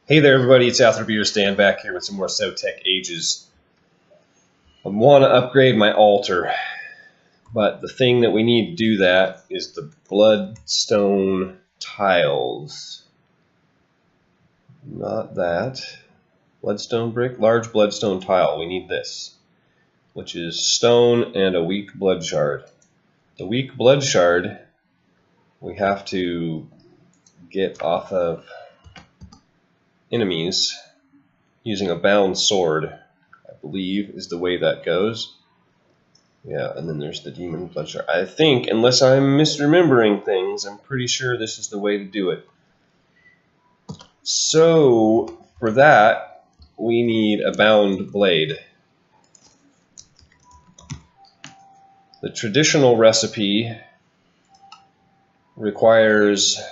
Hey there everybody, it's Atherbeer Stand back here with some more SevTech Ages. I want to upgrade my altar, but the thing that we need to do that is the bloodstone tiles. Not that. Bloodstone brick, large bloodstone tile. We need this, which is stone and a weak blood shard. The weak blood shard we have to get off of enemies using a bound sword, I believe is the way that goes. Yeah, and then there's the demon blood shard. I think, unless I'm misremembering things, I'm pretty sure this is the way to do it. So for that, we need a bound blade. The traditional recipe requires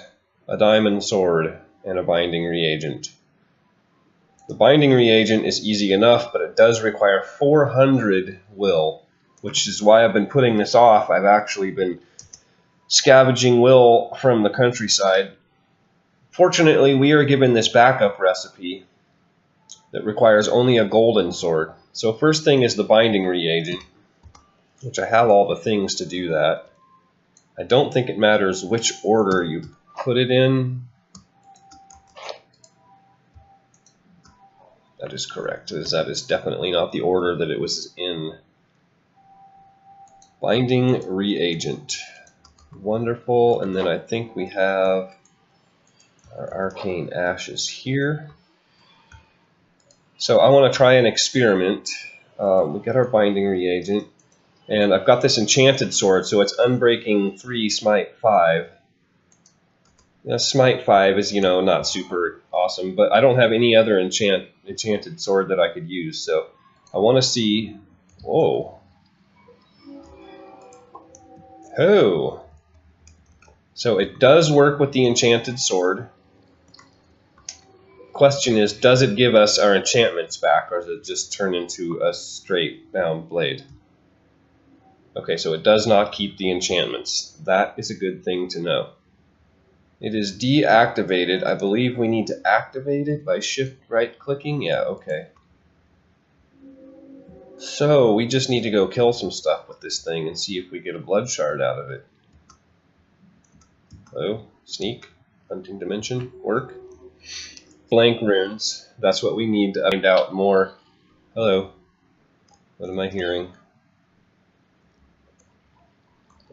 a diamond sword and a binding reagent. The binding reagent is easy enough, but it does require 400 will, which is why I've been putting this off. I've actually been scavenging will from the countryside. Fortunately, we are given this backup recipe that requires only a golden sword. So first thing is the binding reagent, which I have all the things to do that. I don't think it matters which order you put it in. That is correct. That is definitely not the order that it was in. Binding reagent. Wonderful. And then I think we have our arcane ashes here. So I want to try an experiment. We got our binding reagent. And I've got this enchanted sword, so it's unbreaking 3, smite 5. Now, smite 5 is, not super awesome, but I don't have any other enchanted sword that I could use, so I want to see... Whoa. Oh. So it does work with the enchanted sword. Question is, does it give us our enchantments back, or does it just turn into a straight bound blade? Okay, so it does not keep the enchantments. That is a good thing to know. It is deactivated. I believe we need to activate it by shift right clicking. Yeah, okay. So we just need to go kill some stuff with this thing and see if we get a blood shard out of it. Oh, sneak, hunting dimension, work. Blank runes. That's what we need to find out more. Hello. What am I hearing?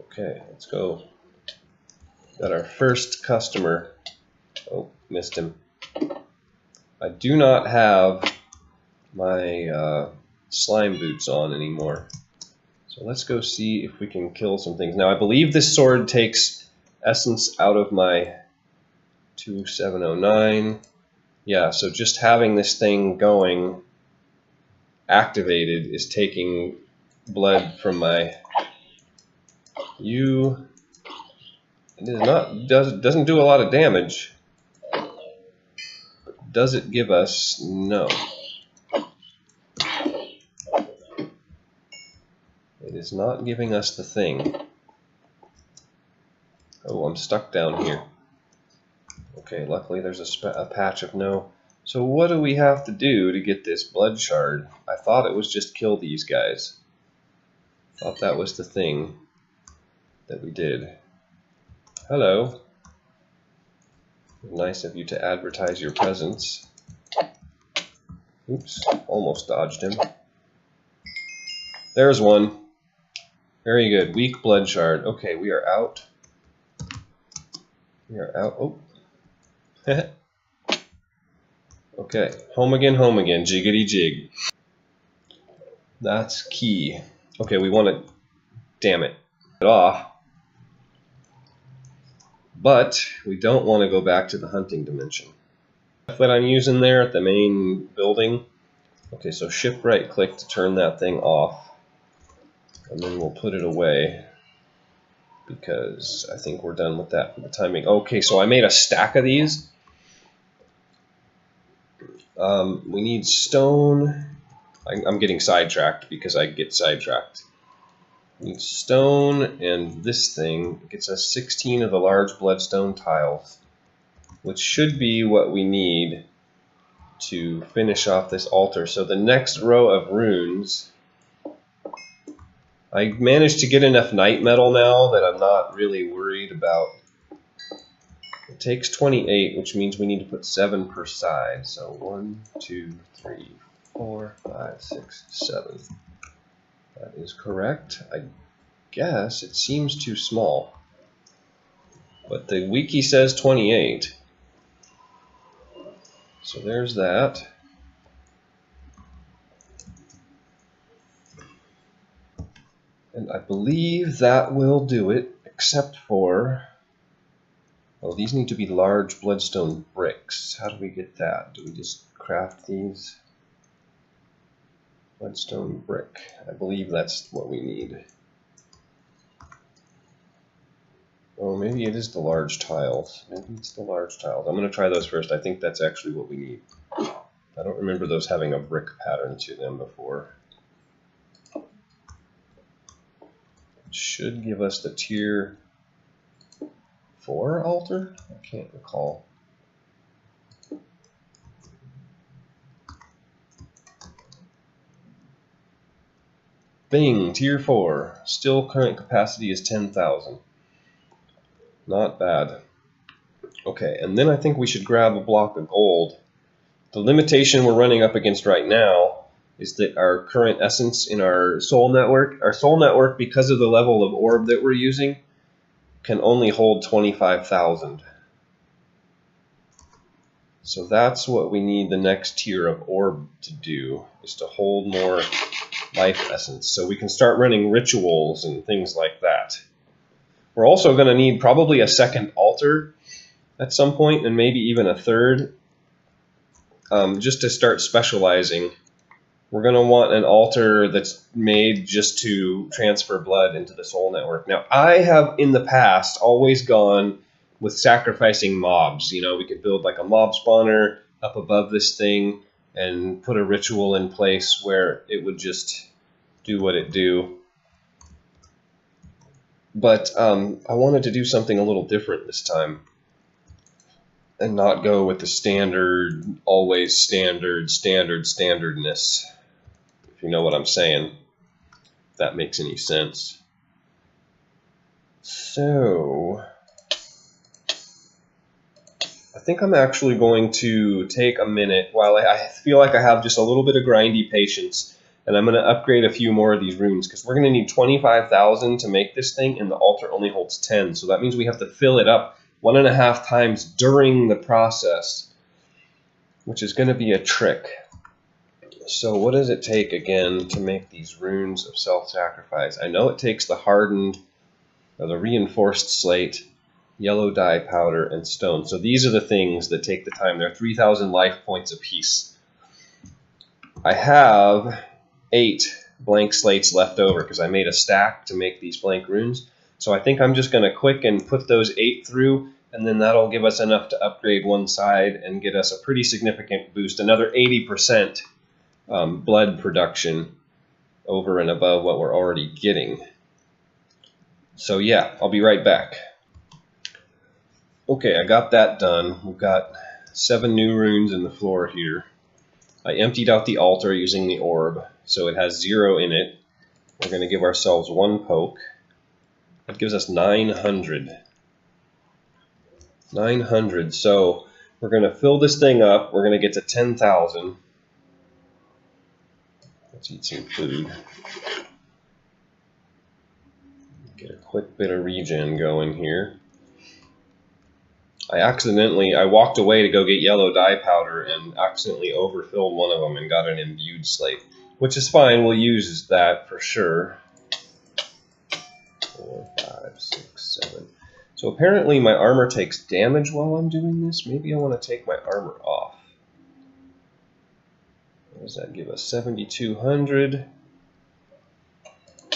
Okay, let's go. Got our first customer. Oh, missed him. I do not have my slime boots on anymore. So let's go see if we can kill some things. Now, I believe this sword takes essence out of my 2709. Yeah, so just having this thing going activated is taking blood from my... It is not doesn't do a lot of damage. Does it give us? No. It is not giving us the thing. Oh, I'm stuck down here. Okay, luckily there's a patch of no. So what do we have to do to get this blood shard? I thought it was just kill these guys. Thought that was the thing that we did. Hello. Nice of you to advertise your presence. Oops, almost dodged him. There's one. Very good. Weak blood shard. Okay, we are out. We are out. Oh. Okay, home again, jiggity jig. That's key. Okay, we want to, damn it, get off. But we don't want to go back to the hunting dimension that I'm using there at the main building. Okay, so shift right click to turn that thing off, and then we'll put it away because I think we're done with that for the timing. Okay, so I made a stack of these. We need stone. I'm getting sidetracked because I get sidetracked. We need stone, and this thing gets us 16 of the large bloodstone tiles, which should be what we need to finish off this altar. So the next row of runes, I managed to get enough night metal now that I'm not really worried about. It takes 28, which means we need to put 7 per side. So 1, 2, 3, 4, 5, 6, 7. That is correct. I guess it seems too small. But the wiki says 28. So there's that. And I believe that will do it, except for... oh, these need to be large bloodstone bricks. How do we get that? Do we just craft these? Bloodstone brick. I believe that's what we need. Oh, maybe it is the large tiles. Maybe it's the large tiles. I'm going to try those first. I think that's actually what we need. I don't remember those having a brick pattern to them before. It should give us the tier 4 altar? I can't recall. Bing, tier 4. Still current capacity is 10,000. Not bad. Okay, and then I think we should grab a block of gold. The limitation we're running up against right now is that our current essence in our soul network, because of the level of orb that we're using, can only hold 25,000. So that's what we need the next tier of orb to do, is to hold more life essence. So we can start running rituals and things like that. We're also going to need probably a second altar at some point, and maybe even a third, just to start specializing. We're going to want an altar that's made just to transfer blood into the soul network. Now, I have in the past always gone with sacrificing mobs. You know, we could build like a mob spawner up above this thing and put a ritual in place where it would just do what it do. But I wanted to do something a little different this time and not go with the standard, always standardness. If you know what I'm saying, if that makes any sense. So I think I'm actually going to take a minute while I feel like I have just a little bit of grindy patience, and I'm going to upgrade a few more of these runes, because we're going to need 25,000 to make this thing, and the altar only holds 10. So that means we have to fill it up 1.5 times during the process, which is going to be a trick. So what does it take again to make these runes of self-sacrifice? I know it takes the hardened, or the reinforced slate, yellow dye powder, and stone. So these are the things that take the time. They're 3,000 life points apiece. I have 8 blank slates left over because I made a stack to make these blank runes. So I think I'm just going to quick and put those 8 through, and then that'll give us enough to upgrade one side and get us a pretty significant boost, another 80% blood production over and above what we're already getting. So yeah, I'll be right back. Okay, I got that done. We've got 7 new runes in the floor here. I emptied out the altar using the orb, so it has 0 in it. We're going to give ourselves 1 poke. That gives us 900. 900. So we're going to fill this thing up. We're going to get to 10,000. Let's eat some food. Get a quick bit of regen going here. I walked away to go get yellow dye powder and accidentally overfilled one of them and got an imbued slate, which is fine. We'll use that for sure. 4, 5, 6, 7. So apparently my armor takes damage while I'm doing this. Maybe I want to take my armor off. What does that give us? 7,200.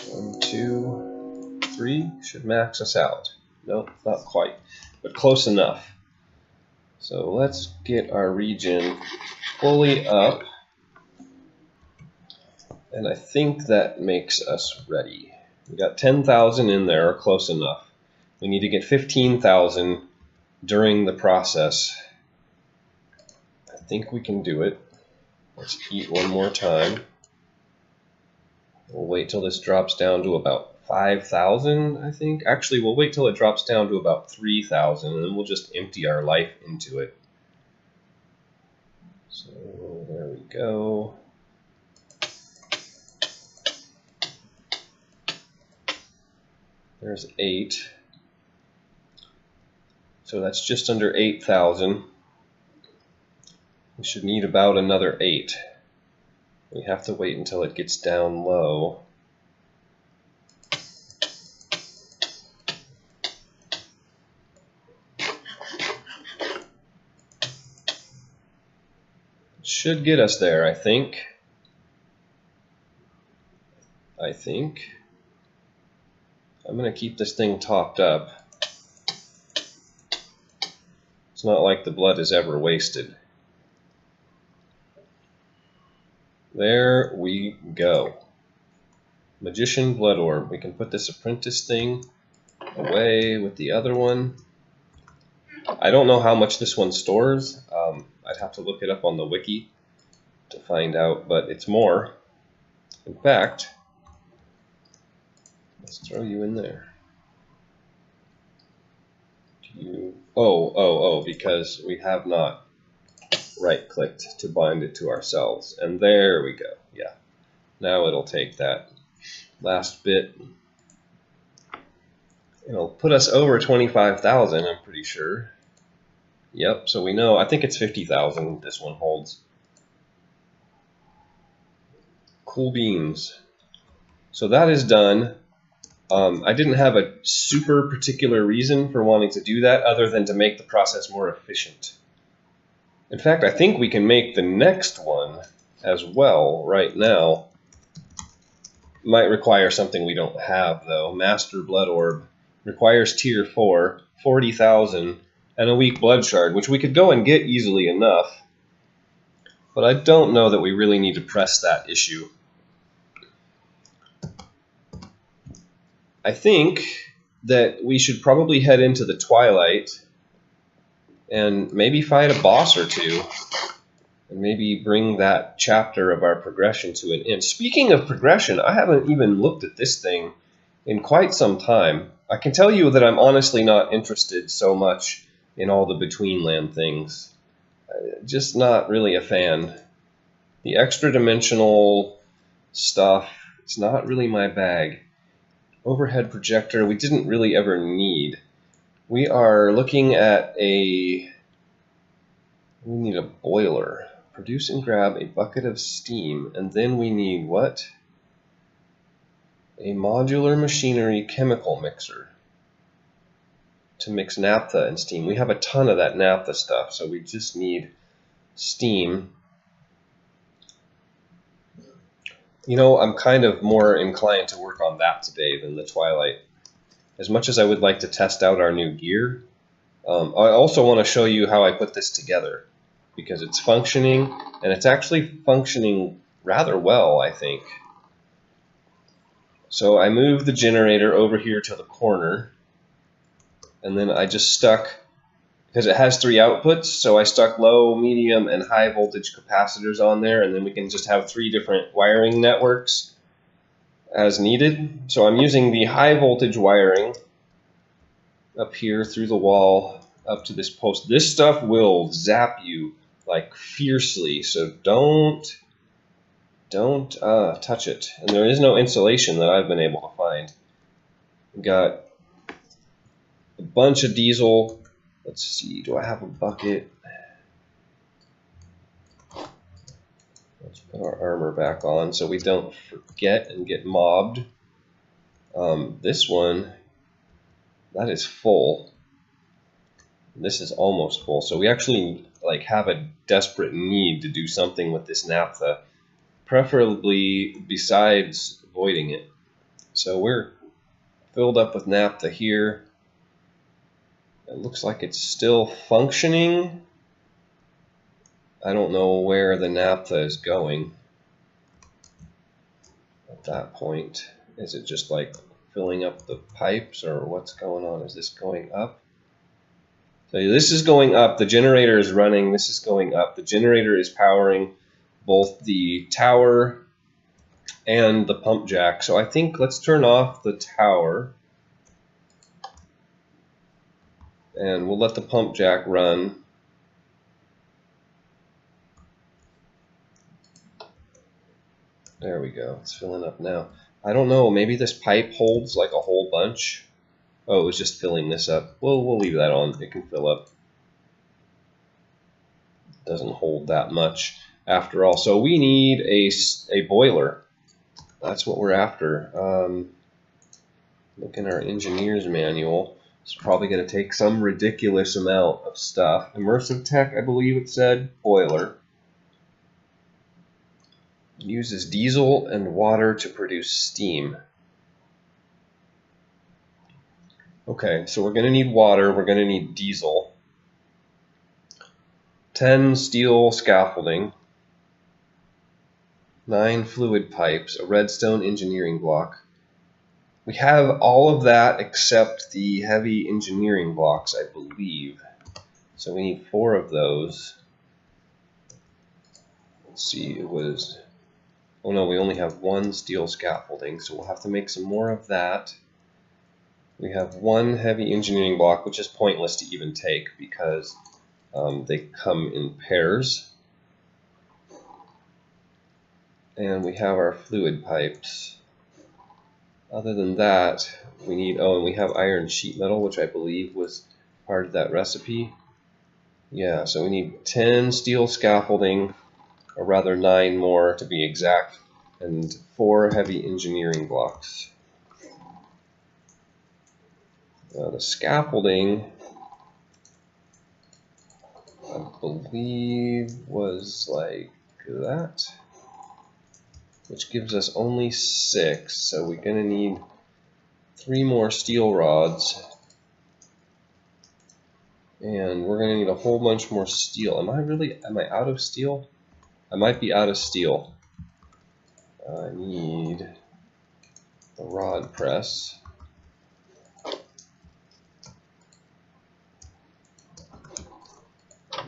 1, 2, 3. Should max us out. Nope, not quite, but close enough. So let's get our regen fully up. And I think that makes us ready. We got 10,000 in there, close enough. We need to get 15,000 during the process. I think we can do it. Let's eat one more time. We'll wait till this drops down to about 5,000, I think. Actually, we'll wait till it drops down to about 3,000, and then we'll just empty our life into it. So there we go. There's 8. So that's just under 8,000. We should need about another 8. We have to wait until it gets down low. Should get us there, I think. I'm going to keep this thing topped up. It's not like the blood is ever wasted. There we go. Magician blood orb. We can put this apprentice thing away with the other one. I don't know how much this one stores. I'd have to look it up on the wiki to find out, but it's more. In fact, let's throw you in there. Because we have not right-clicked to bind it to ourselves. And there we go. Yeah. Now it'll take that last bit. It'll put us over 25,000, I'm pretty sure. Yep, so we know, I think it's 50,000 this one holds. Cool beans. So that is done. I didn't have a super particular reason for wanting to do that other than to make the process more efficient. In fact, I think we can make the next one as well right now. Might require something we don't have though. Master Blood Orb requires tier 4, 40,000, and a weak blood shard, which we could go and get easily enough. But I don't know that we really need to press that issue. I think that we should probably head into the Twilight and maybe fight a boss or two, and maybe bring that chapter of our progression to an end. Speaking of progression, I haven't even looked at this thing in quite some time. I can tell you that I'm honestly not interested so much in all the between-land things. Just not really a fan. The extra-dimensional stuff, it's not really my bag. Overhead projector, we didn't really ever need. We are looking at we need a boiler. Produce and grab a bucket of steam, and then we need what? A modular machinery chemical mixer to mix naphtha and steam. We have a ton of that naphtha stuff, so we just need steam. You know, I'm kind of more inclined to work on that today than the Twilight. As much as I would like to test out our new gear, I also want to show you how I put this together, because it's functioning, and it's actually functioning rather well, I think. So I moved the generator over here to the corner, and then I just stuck, because it has 3 outputs, so I stuck low, medium, and high voltage capacitors on there, and then we can just have 3 different wiring networks as needed. So I'm using the high voltage wiring up here through the wall up to this post. This stuff will zap you like fiercely, so don't touch it. And there is no insulation that I've been able to find. We've got a bunch of diesel. Let's see, do I have a bucket? Let's put our armor back on so we don't forget and get mobbed. This one, that is full. This is almost full. So we actually have a desperate need to do something with this naphtha, preferably besides voiding it. So we're filled up with naphtha here. It looks like it's still functioning. I don't know where the naphtha is going at that point. Is it just like filling up the pipes, or what's going on? Is this going up? So this is going up. The generator is running. This is going up. The generator is powering both the tower and the pump jack. So I think let's turn off the tower. And we'll let the pump jack run. There we go. It's filling up now. I don't know. Maybe this pipe holds like a whole bunch. Oh, it was just filling this up. We'll leave that on. It can fill up. Doesn't hold that much after all. So we need a boiler. That's what we're after. Look in our engineer's manual. It's probably going to take some ridiculous amount of stuff. Immersive tech, I believe it said. Boiler. Uses diesel and water to produce steam. Okay, so we're going to need water. We're going to need diesel. 10 steel scaffolding. 9 fluid pipes. A redstone engineering block. We have all of that except the heavy engineering blocks, I believe. So we need 4 of those. Let's see, it was... Oh no, we only have 1 steel scaffolding, so we'll have to make some more of that. We have 1 heavy engineering block, which is pointless to even take because they come in pairs. And we have our fluid pipes. Other than that, we need, oh, and we have iron sheet metal, which I believe was part of that recipe. Yeah, so we need 10 steel scaffolding, or rather 9 more to be exact, and 4 heavy engineering blocks. The scaffolding, I believe, was like that, which gives us only 6, so we're going to need 3 more steel rods, and we're going to need a whole bunch more steel. Am I out of steel? I might be out of steel. I need a rod press.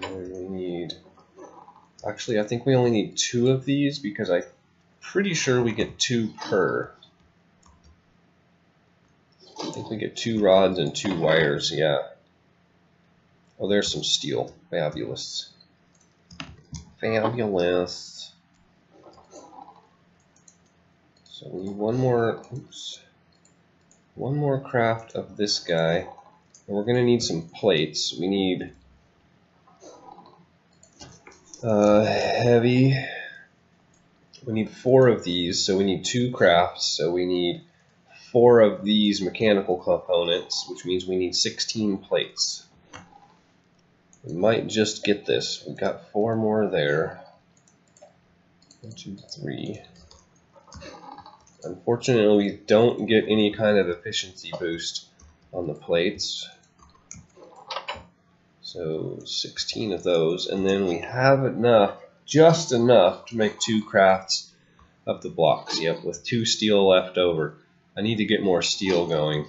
And then we need, actually I think we only need 2 of these because I'm pretty sure we get 2 per. I think we get 2 rods and 2 wires, yeah. Oh, there's some steel. Fabulous. Fabulous. So we need one more craft of this guy. And we're going to need some plates. We need heavy. We need 4 of these, so we need 2 crafts. So we need 4 of these mechanical components, which means we need 16 plates. We might just get this. We've got 4 more there. 1, 2, 3. Unfortunately, we don't get any kind of efficiency boost on the plates. So 16 of those, and then we have enough, just enough to make 2 crafts of the blocks. Yep, with 2 steel left over. I need to get more steel going.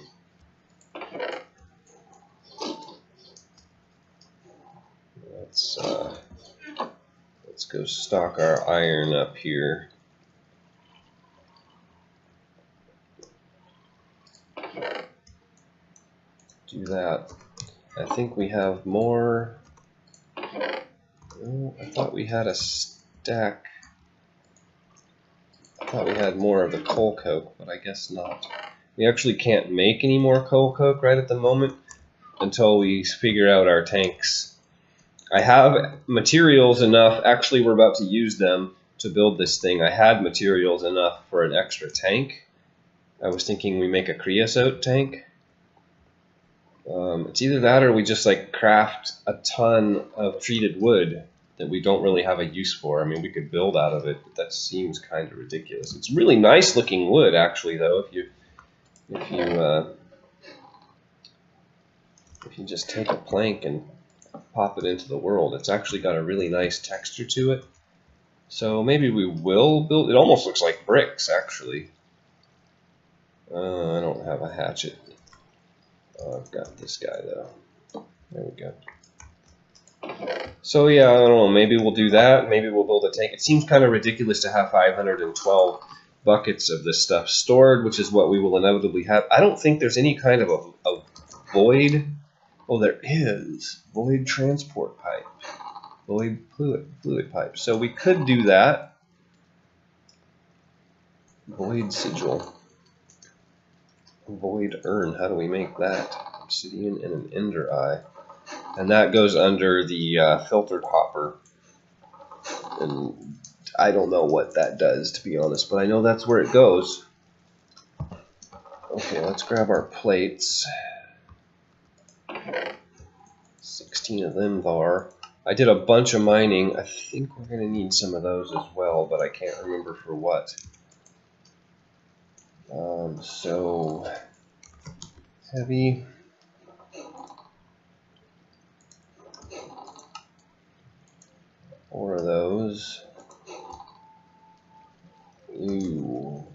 Let's go stock our iron up here. Do that. I think we have more. Oh, I thought we had a stack. I thought we had more of the coal coke, but I guess not. We actually can't make any more coal coke right at the moment until we figure out our tanks. I have materials enough. Actually, we're about to use them to build this thing. I had materials enough for an extra tank. I was thinking we make a creosote tank. It's either that or we just like craft a ton of treated wood that we don't really have a use for. I mean, we could build out of it, but that seems kind of ridiculous. It's really nice looking wood, actually, though. If you just take a plank and pop it into the world, it's actually got a really nice texture to it. So maybe we will build. It almost looks like bricks, actually. I don't have a hatchet. I've got this guy, though. There we go. So yeah, I don't know, maybe we'll do that. Maybe we'll build a tank. It seems kind of ridiculous to have 512 buckets of this stuff stored, which is what we will inevitably have. I don't think there's any kind of a void. Oh, there is. Void transport pipe. Void fluid pipe. So we could do that. Void sigil. Void urn. How do we make that? Obsidian and an ender eye. And that goes under the filtered hopper. And I don't know what that does, to be honest, but I know that's where it goes. Okay, let's grab our plates. 16 of them there. I did a bunch of mining. I think we're going to need some of those as well, but I can't remember for what. So, heavy. Four of those. Ooh.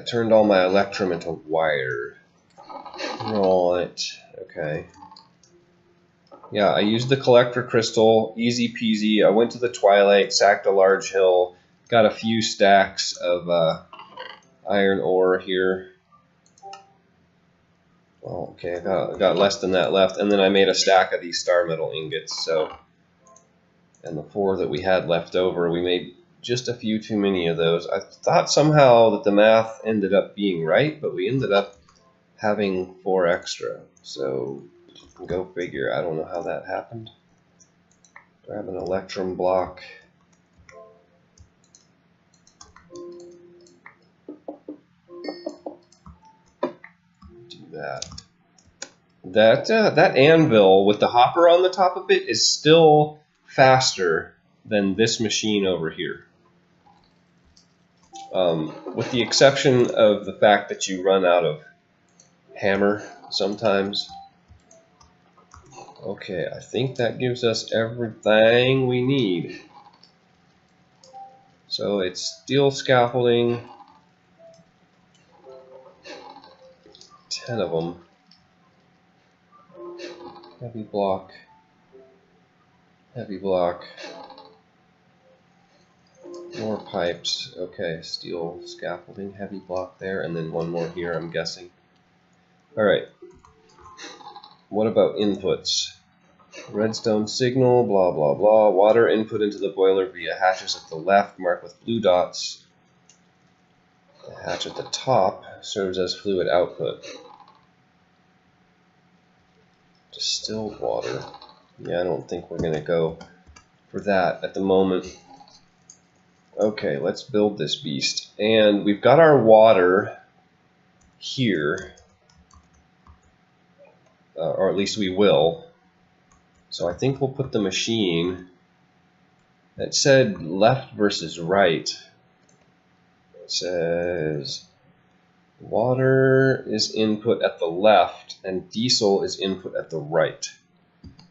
Turned all my electrum into wire. Right. Okay. Yeah, I used the collector crystal. Easy peasy. I went to the twilight, sacked a large hill, got a few stacks of iron ore here. Well, okay, I got less than that left, and then I made a stack of these star metal ingots. So, and the 4 that we had left over, we made just a few too many of those. I thought somehow that the math ended up being right, but we ended up having 4 extra. So, go figure. I don't know how that happened. Grab an electrum block. That anvil with the hopper on the top of it is still faster than this machine over here. With the exception of the fact that you run out of hammer sometimes. Okay, I think that gives us everything we need. So it's steel scaffolding. 10 of them. Heavy block. Heavy block. More pipes. Okay, steel scaffolding, heavy block there, and then one more here, I'm guessing. Alright. What about inputs? Redstone signal, blah blah blah. Water input into the boiler via hatches at the left, marked with blue dots. The hatch at the top serves as fluid output. Distilled water. Yeah, I don't think we're going to go for that at the moment. Okay, let's build this beast. And we've got our water here. Or at least we will. So I think we'll put the machine. It said left versus right. It says water is input at the left and diesel is input at the right.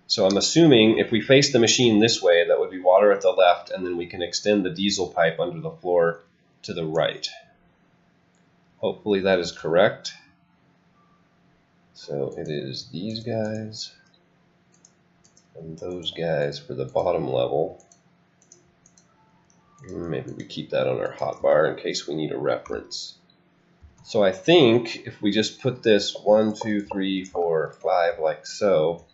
So I'm assuming if we face the machine this way, that would be water at the left, and then we can extend the diesel pipe under the floor to the right. Hopefully that is correct. So it is these guys and those guys for the bottom level. Maybe we keep that on our hotbar in case we need a reference. So I think if we just put this 1, 2, 3, 4, 5 like so,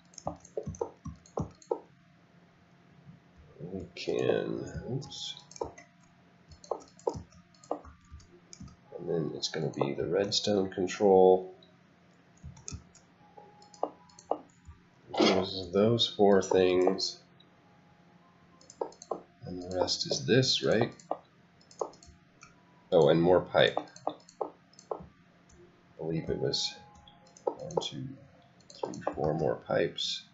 we can, oops, and then it's going to be the redstone control. Those 4 things, and the rest is this, right? Oh, and more pipe. I believe it was 1, 2, 3, 4 more pipes.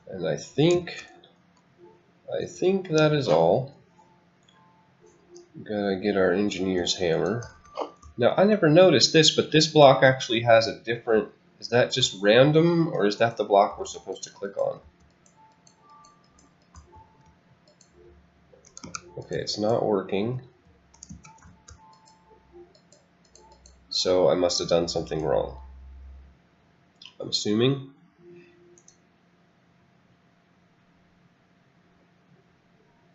And I think that is all. Gotta get our engineer's hammer. Now, I never noticed this, but this block actually has a different... Is that just random, or is that the block we're supposed to click on? Okay, it's not working. So I must have done something wrong. I'm assuming.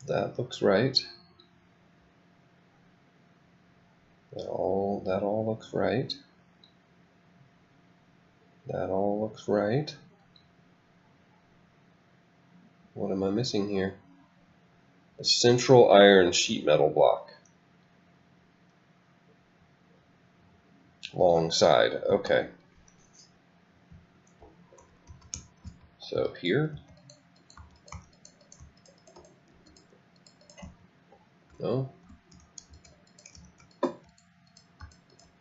That looks right. That all looks right. That all looks right. What am I missing here? A central iron sheet metal block. Long side, okay. So here. No.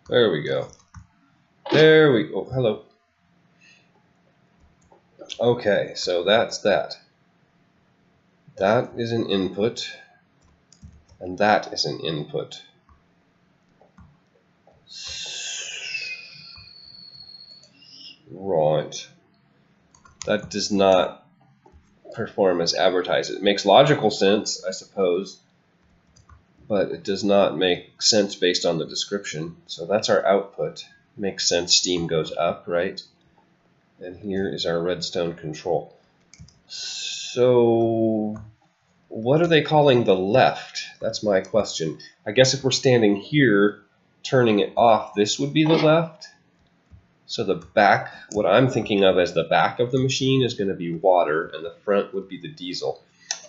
There we go. There we go. Oh, hello. Okay, so that's that. That is an input, and that is an input. Right. That does not perform as advertised. It makes logical sense, I suppose, but it does not make sense based on the description. So that's our output. Makes sense, steam goes up, right? And here is our redstone control. So what are they calling the left? That's my question. I guess if we're standing here, turning it off, this would be the left. So the back, what I'm thinking of as the back of the machine is going to be water, and the front would be the diesel.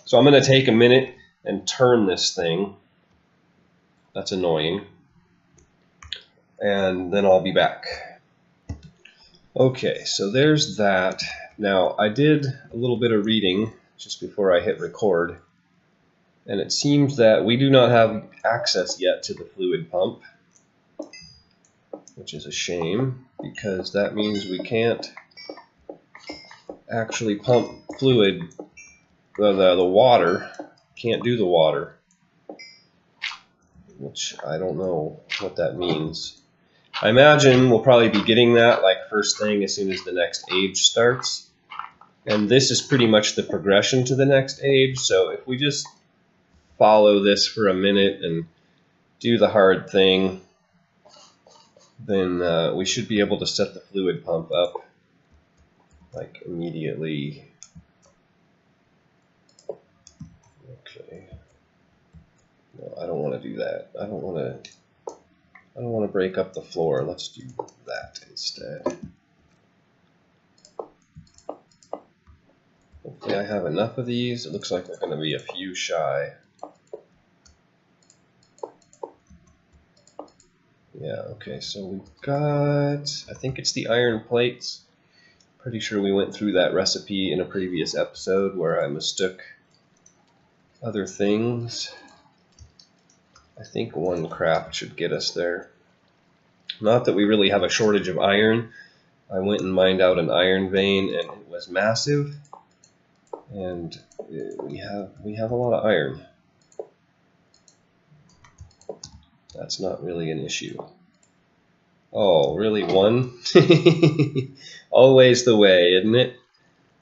So I'm going to take a minute and turn this thing. That's annoying. And then I'll be back. Okay, so there's that. Now, I did a little bit of reading just before I hit record, and it seems that we do not have access yet to the fluid pump, which is a shame, because that means we can't actually pump fluid, the water, can't do the water, which I don't know what that means. I imagine we'll probably be getting that like first thing as soon as the next age starts. And this is pretty much the progression to the next age. So if we just follow this for a minute and do the hard thing, then we should be able to set the fluid pump up like immediately. Okay. No, I don't want to do that. I don't want to break up the floor. Let's do that instead. Hopefully I have enough of these. It looks like we're going to be a few shy. Yeah, okay, so we've got, I think it's the iron plates. Pretty sure we went through that recipe in a previous episode where I mistook other things. I think one craft should get us there. Not that we really have a shortage of iron. I went and mined out an iron vein and it was massive. And we have a lot of iron. That's not really an issue. Oh, really, one? Always the way, isn't it?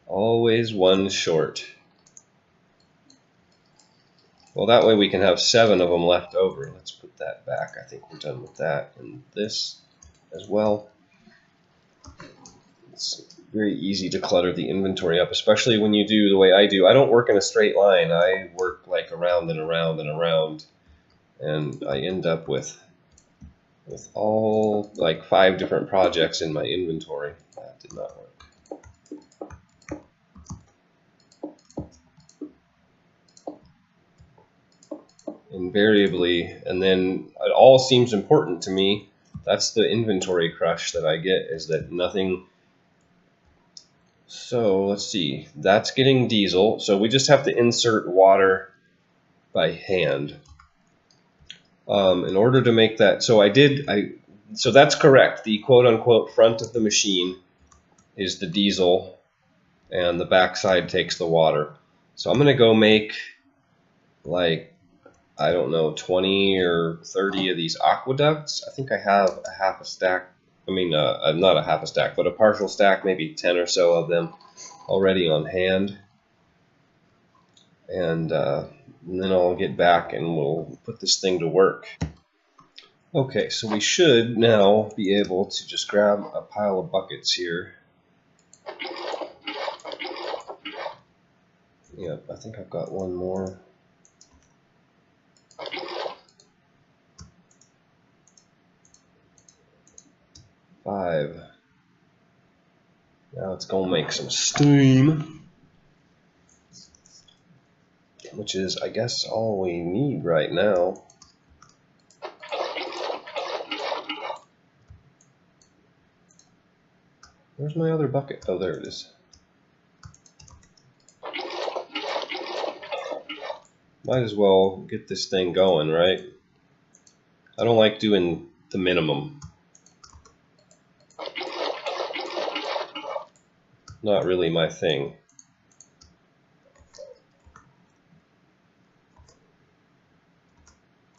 Always one short. Well, that way we can have 7 of them left over. Let's put that back. I think we're done with that. And this as well. It's very easy to clutter the inventory up, especially when you do the way I do. I don't work in a straight line. I work like around and around and around. And I end up with all like 5 different projects in my inventory. That did not work. Invariably, and then it all seems important to me. That's the inventory crush that I get, is that nothing. So let's see, that's getting diesel, so we just have to insert water by hand. In order to make that, so so that's correct. The quote-unquote front of the machine is the diesel, and the back side takes the water. So I'm going to go make, like, I don't know, 20 or 30 of these aqueducts. I think I have a half a stack. I mean, not a half a stack, but a partial stack, maybe 10 or so of them already on hand. And then I'll get back and we'll put this thing to work. Okay, so we should now be able to just grab a pile of buckets here Yep, I think I've got one more. Five. Now it's gonna make some steam, which is, I guess, all we need right now. Where's my other bucket? Oh, there it is. Might as well get this thing going, right? I don't like doing the minimum. Not really my thing.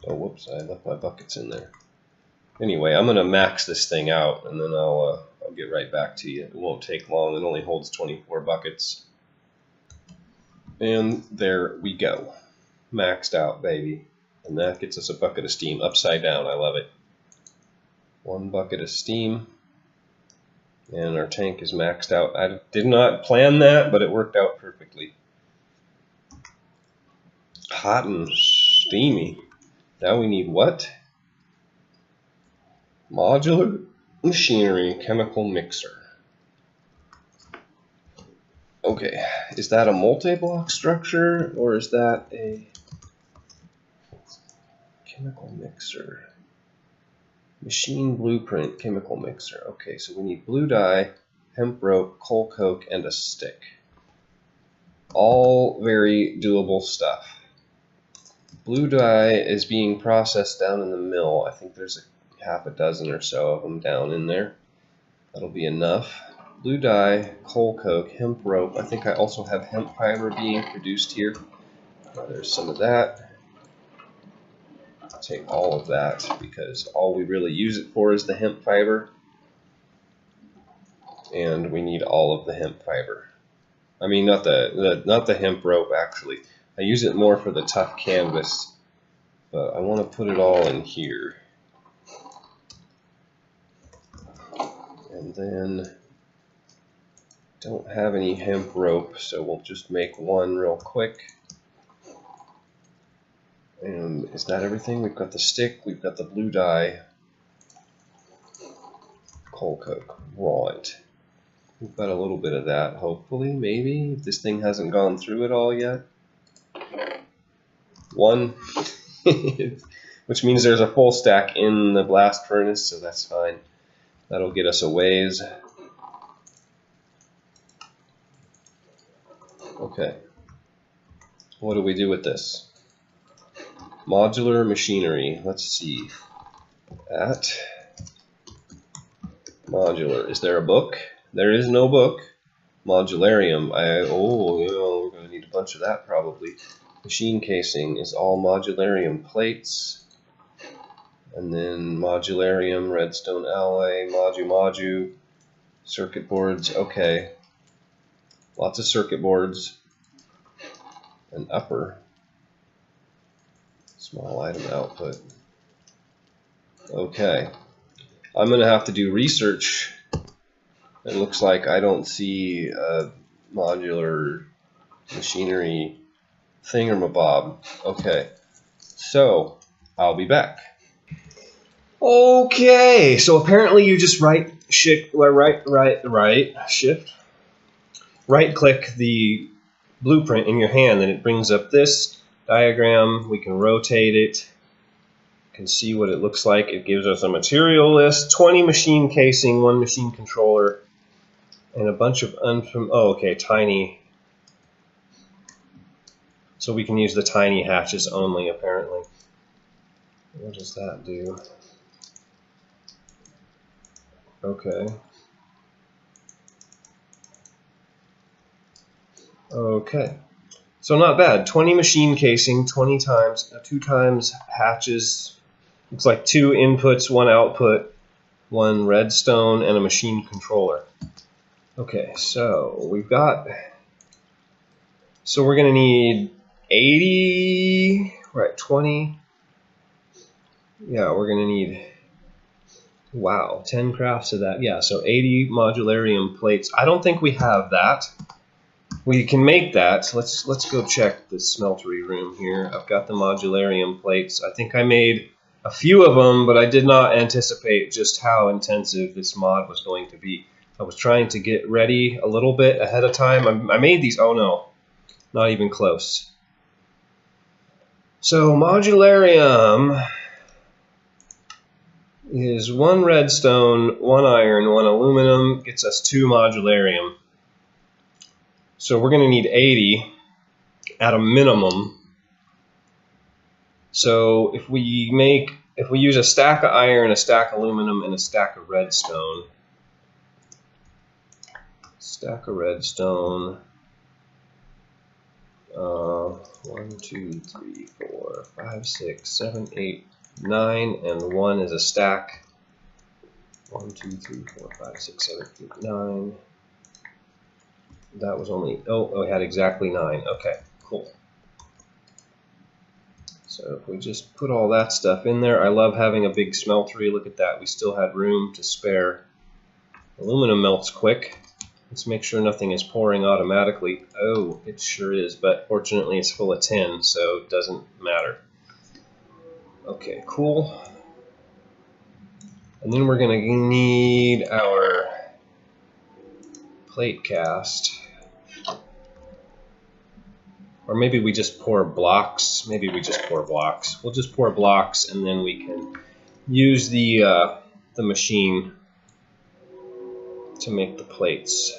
Oh, whoops, I left my buckets in there. Anyway, I'm gonna max this thing out, and then I'll get right back to you. It won't take long. It only holds 24 buckets. And there we go. Maxed out, baby. And that gets us a bucket of steam. Upside down, I love it. 1 bucket of steam. And our tank is maxed out. I did not plan that, but it worked out perfectly. Hot and steamy. Now we need what? Modular machinery chemical mixer. Okay, is that a multi-block structure or is that a chemical mixer? Machine blueprint chemical mixer. Okay, so we need blue dye, hemp rope, coal coke, and a stick. All very doable stuff. Blue dye is being processed down in the mill. I think there's a half a dozen or so of them down in there. That'll be enough. Blue dye, coal coke, hemp rope. I think I also have hemp fiber being produced here. There's some of that. I'll take all of that because all we really use it for is the hemp fiber. And we need all of the hemp fiber. I mean, not the hemp rope actually. I use it more for the tough canvas, but I want to put it all in here. And then don't have any hemp rope, so we'll just make one real quick. And is that everything? We've got the stick, we've got the blue dye, coal coke, right. We've got a little bit of that, hopefully, maybe, if this thing hasn't gone through it all yet. 1, which means there's a full stack in the blast furnace, so that's fine. That'll get us a ways. Okay, what do we do with this? Modular machinery. Let's see. At modular. Is there a book? There is no book. Modularium. We're going to need a bunch of that probably. Machine casing is all modularium plates. And then modularium, redstone alloy, modu, circuit boards. Okay. Lots of circuit boards. An upper. Small item output. Okay. I'm going to have to do research. It looks like I don't see a modular machinery thingamabob. Okay. So, I'll be back. Okay. So apparently you just right click the blueprint in your hand and it brings up this diagram. We can rotate it. You can see what it looks like. It gives us a material list, 20 machine casing, 1 machine controller, and a bunch of tiny. So we can use the tiny hatches only, apparently. What does that do? Okay. Okay. So not bad. 20 machine casing, 2 times hatches. Looks like 2 inputs, 1 output, 1 redstone, and a machine controller. Okay, so we've got. So we're going to need 80. We're at 20. Yeah, we're going to need. Wow, 10 crafts of that. Yeah, so 80 modularium plates. I don't think we have that. we can make that. So let's go check the smeltery room here. I've got the modularium plates. I think I made a few of them, but I did not anticipate just how intensive this mod was going to be. I was trying to get ready a little bit ahead of time. I made these. Oh no, not even close. So modularium is 1 redstone, 1 iron, 1 aluminum, gets us 2 modularium. So we're going to need 80 at a minimum. So if we use a stack of iron, a stack of aluminum, and a stack of redstone. Stack of redstone. 1, 2, 3, 4, 5, 6, 7, 8, 9, and 1 is a stack. 1, 2, 3, 4, 5, 6, 7, 8, 9. That was only, oh, we had exactly 9. Okay, cool. So if we just put all that stuff in there, I love having a big smeltery. Look at that, we still had room to spare. Aluminum melts quick. Let's make sure nothing is pouring automatically. Oh, it sure is, but fortunately it's full of tin, so it doesn't matter. Okay, cool. And then we're going to need our plate cast. Or maybe we just pour blocks. Maybe we just pour blocks. We'll just pour blocks, and then we can use the machine to make the plates.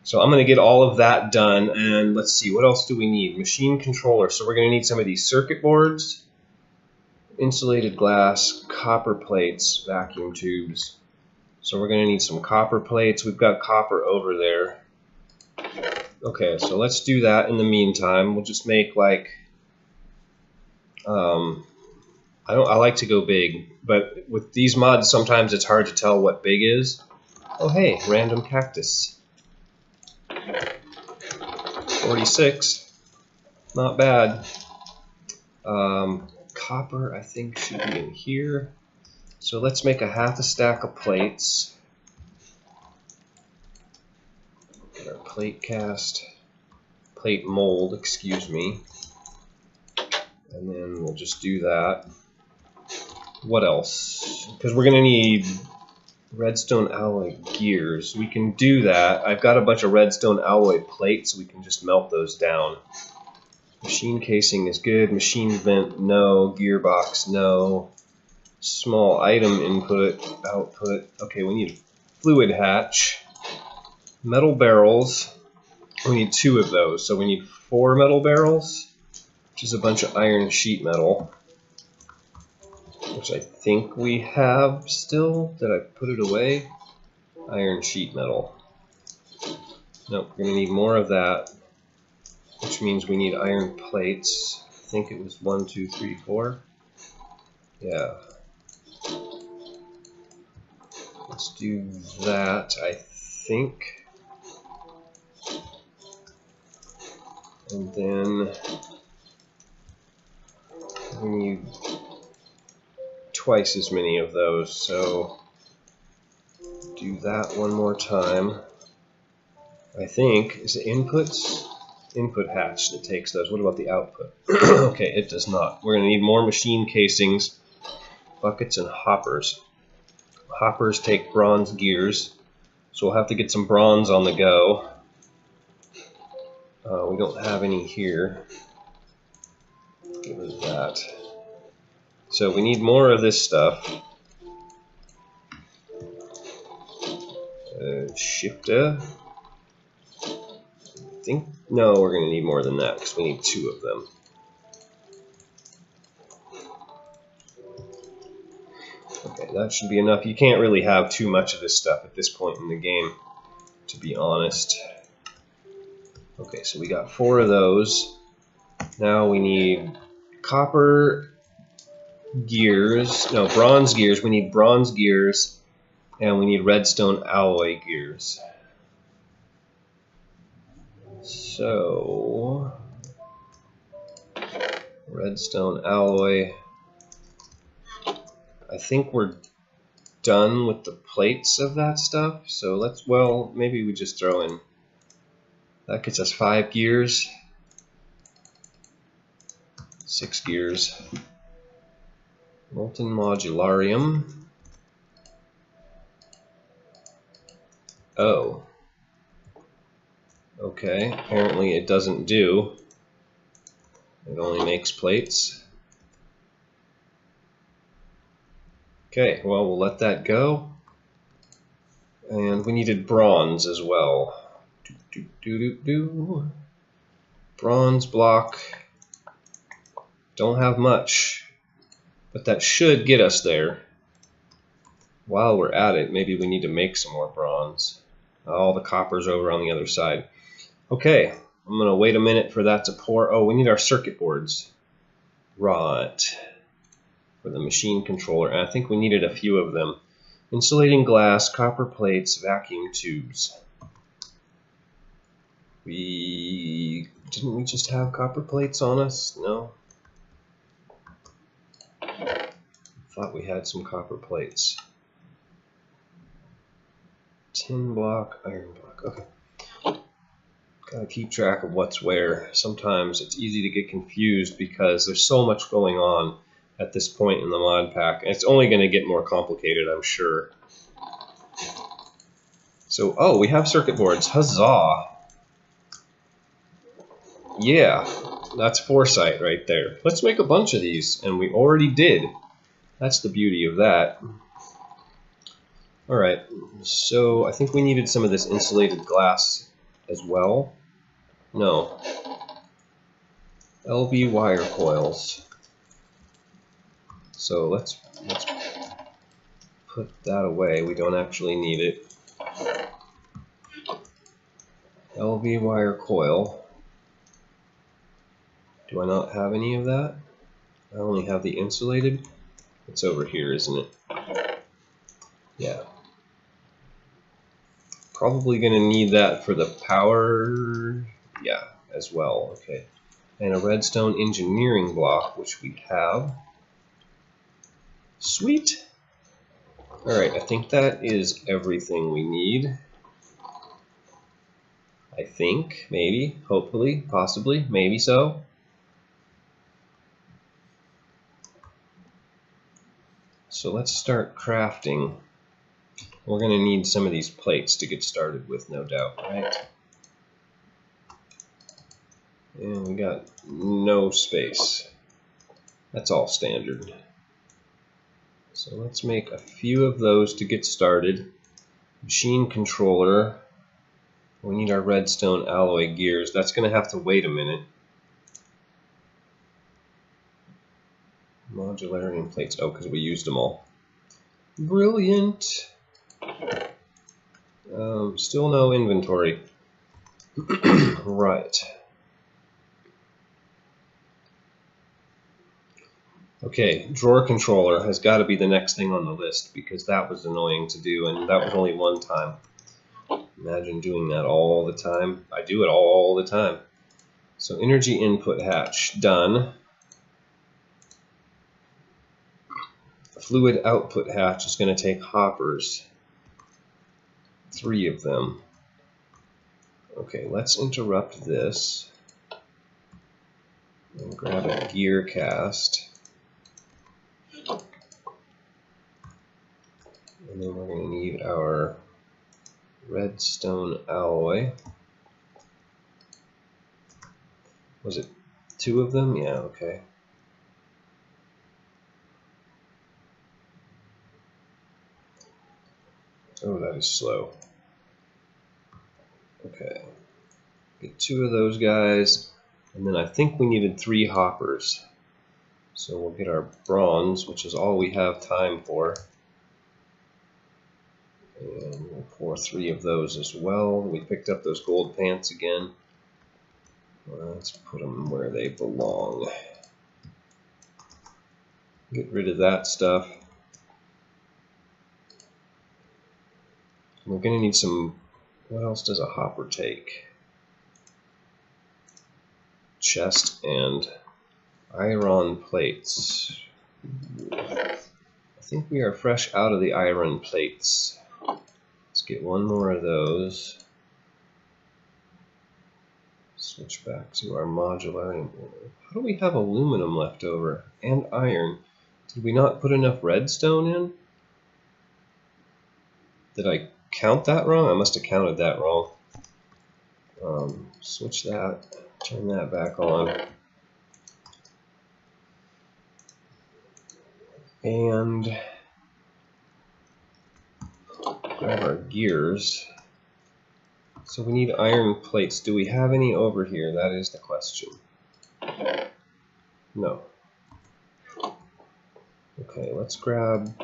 So I'm going to get all of that done, and let's see, what else do we need? Machine controller. So we're going to need some of these circuit boards, insulated glass, copper plates, vacuum tubes. So we're going to need some copper plates. We've got copper over there. Okay, so let's do that in the meantime. We'll just make like, I like to go big, but with these mods sometimes it's hard to tell what big is. Oh hey, random cactus. 46, not bad. Copper I think should be in here. So let's make a half a stack of plates. Get our plate cast, plate mold, excuse me. And then we'll just do that. What else? Because we're going to need redstone alloy gears. We can do that. I've got a bunch of redstone alloy plates. We can just melt those down. Machine casing is good. Machine vent, no. Gearbox, no. Small item input, output. Okay, we need fluid hatch. Metal barrels. We need 2 of those. So we need 4 metal barrels, which is a bunch of iron sheet metal, which I think we have still. Did I put it away? Iron sheet metal. Nope, we're going to need more of that, which means we need iron plates. I think it was 1, 2, 3, 4. Yeah. Let's do that, I think. And then we need twice as many of those, so do that one more time. I think, is it inputs? Input hatch that takes those. What about the output? Okay, it does not. We're going to need more machine casings, buckets, and hoppers. Hoppers take bronze gears, so we'll have to get some bronze on the go. We don't have any here. Get rid of that. So we need more of this stuff. Shifter. I think, no, we're going to need more than that because we need 2 of them. Okay, that should be enough. You can't really have too much of this stuff at this point in the game, to be honest. Okay, so we got 4 of those. Now we need copper gears, no, bronze gears. We need bronze gears, and we need redstone alloy gears. So, redstone alloy. I think we're done with the plates of that stuff. So let's, well, maybe we just throw in That gets us 5 gears. 6 gears. Molten modularium. Oh. Okay, apparently it doesn't do. It only makes plates. Okay, well, we'll let that go. And we needed bronze as well. Bronze block. Don't have much, but that should get us there. While we're at it, maybe we need to make some more bronze. All the copper's over on the other side. Okay, I'm going to wait a minute for that to pour. Oh, we need our circuit boards. Right. For the machine controller. And I think we needed a few of them. Insulating glass, copper plates, vacuum tubes. Didn't we just have copper plates on us? No. I thought we had some copper plates. Tin block, iron block. Okay. Gotta keep track of what's where. Sometimes it's easy to get confused because there's so much going on at this point in the mod pack. And it's only going to get more complicated, I'm sure. So, oh, we have circuit boards. Huzzah! Yeah, that's foresight right there. Let's make a bunch of these, and we already did. That's the beauty of that. Alright, so I think we needed some of this insulated glass as well. No. LV wire coils. So let's put that away. We don't actually need it. LV wire coil. Do I not have any of that? I only have the insulated. It's over here, isn't it? Yeah. Probably going to need that for the power, yeah, as well. Okay. And a redstone engineering block, which we have. Sweet. Alright, I think that is everything we need. I think, maybe, hopefully, possibly, maybe so. So let's start crafting. We're going to need some of these plates to get started with, no doubt, right? And we got no space. That's all standard. So let's make a few of those to get started. Machine controller. We need our redstone alloy gears. That's going to have to wait a minute. Modularity plates. Oh, because we used them all. Brilliant. Still no inventory. Right. Okay, drawer controller has got to be the next thing on the list because that was annoying to do, and that was only one time. Imagine doing that all the time. I do it all the time. So energy input hatch, done. Fluid output hatch is going to take hoppers. 3 of them. Okay, let's interrupt this and grab a gear cast. And then we're going to need our redstone alloy. Was it 2 of them? Yeah, okay. Oh, that is slow. Okay. Get 2 of those guys. And then I think we needed 3 hoppers. So we'll get our bronze, which is all we have time for. And we'll pour 3 of those as well. We picked up those gold pants again. Let's put them where they belong. Get rid of that stuff. We're going to need some, what else does a hopper take? Chest and iron plates. I think we are fresh out of the iron plates. Let's get 1 more of those. Switch back to our modular. How do we have aluminum left over? And iron. Did we not put enough redstone in? Did I count that wrong? I must have counted that wrong. Switch that. Turn that back on. And grab our gears. So we need iron plates. Do we have any over here? That is the question. No. Okay, let's grab...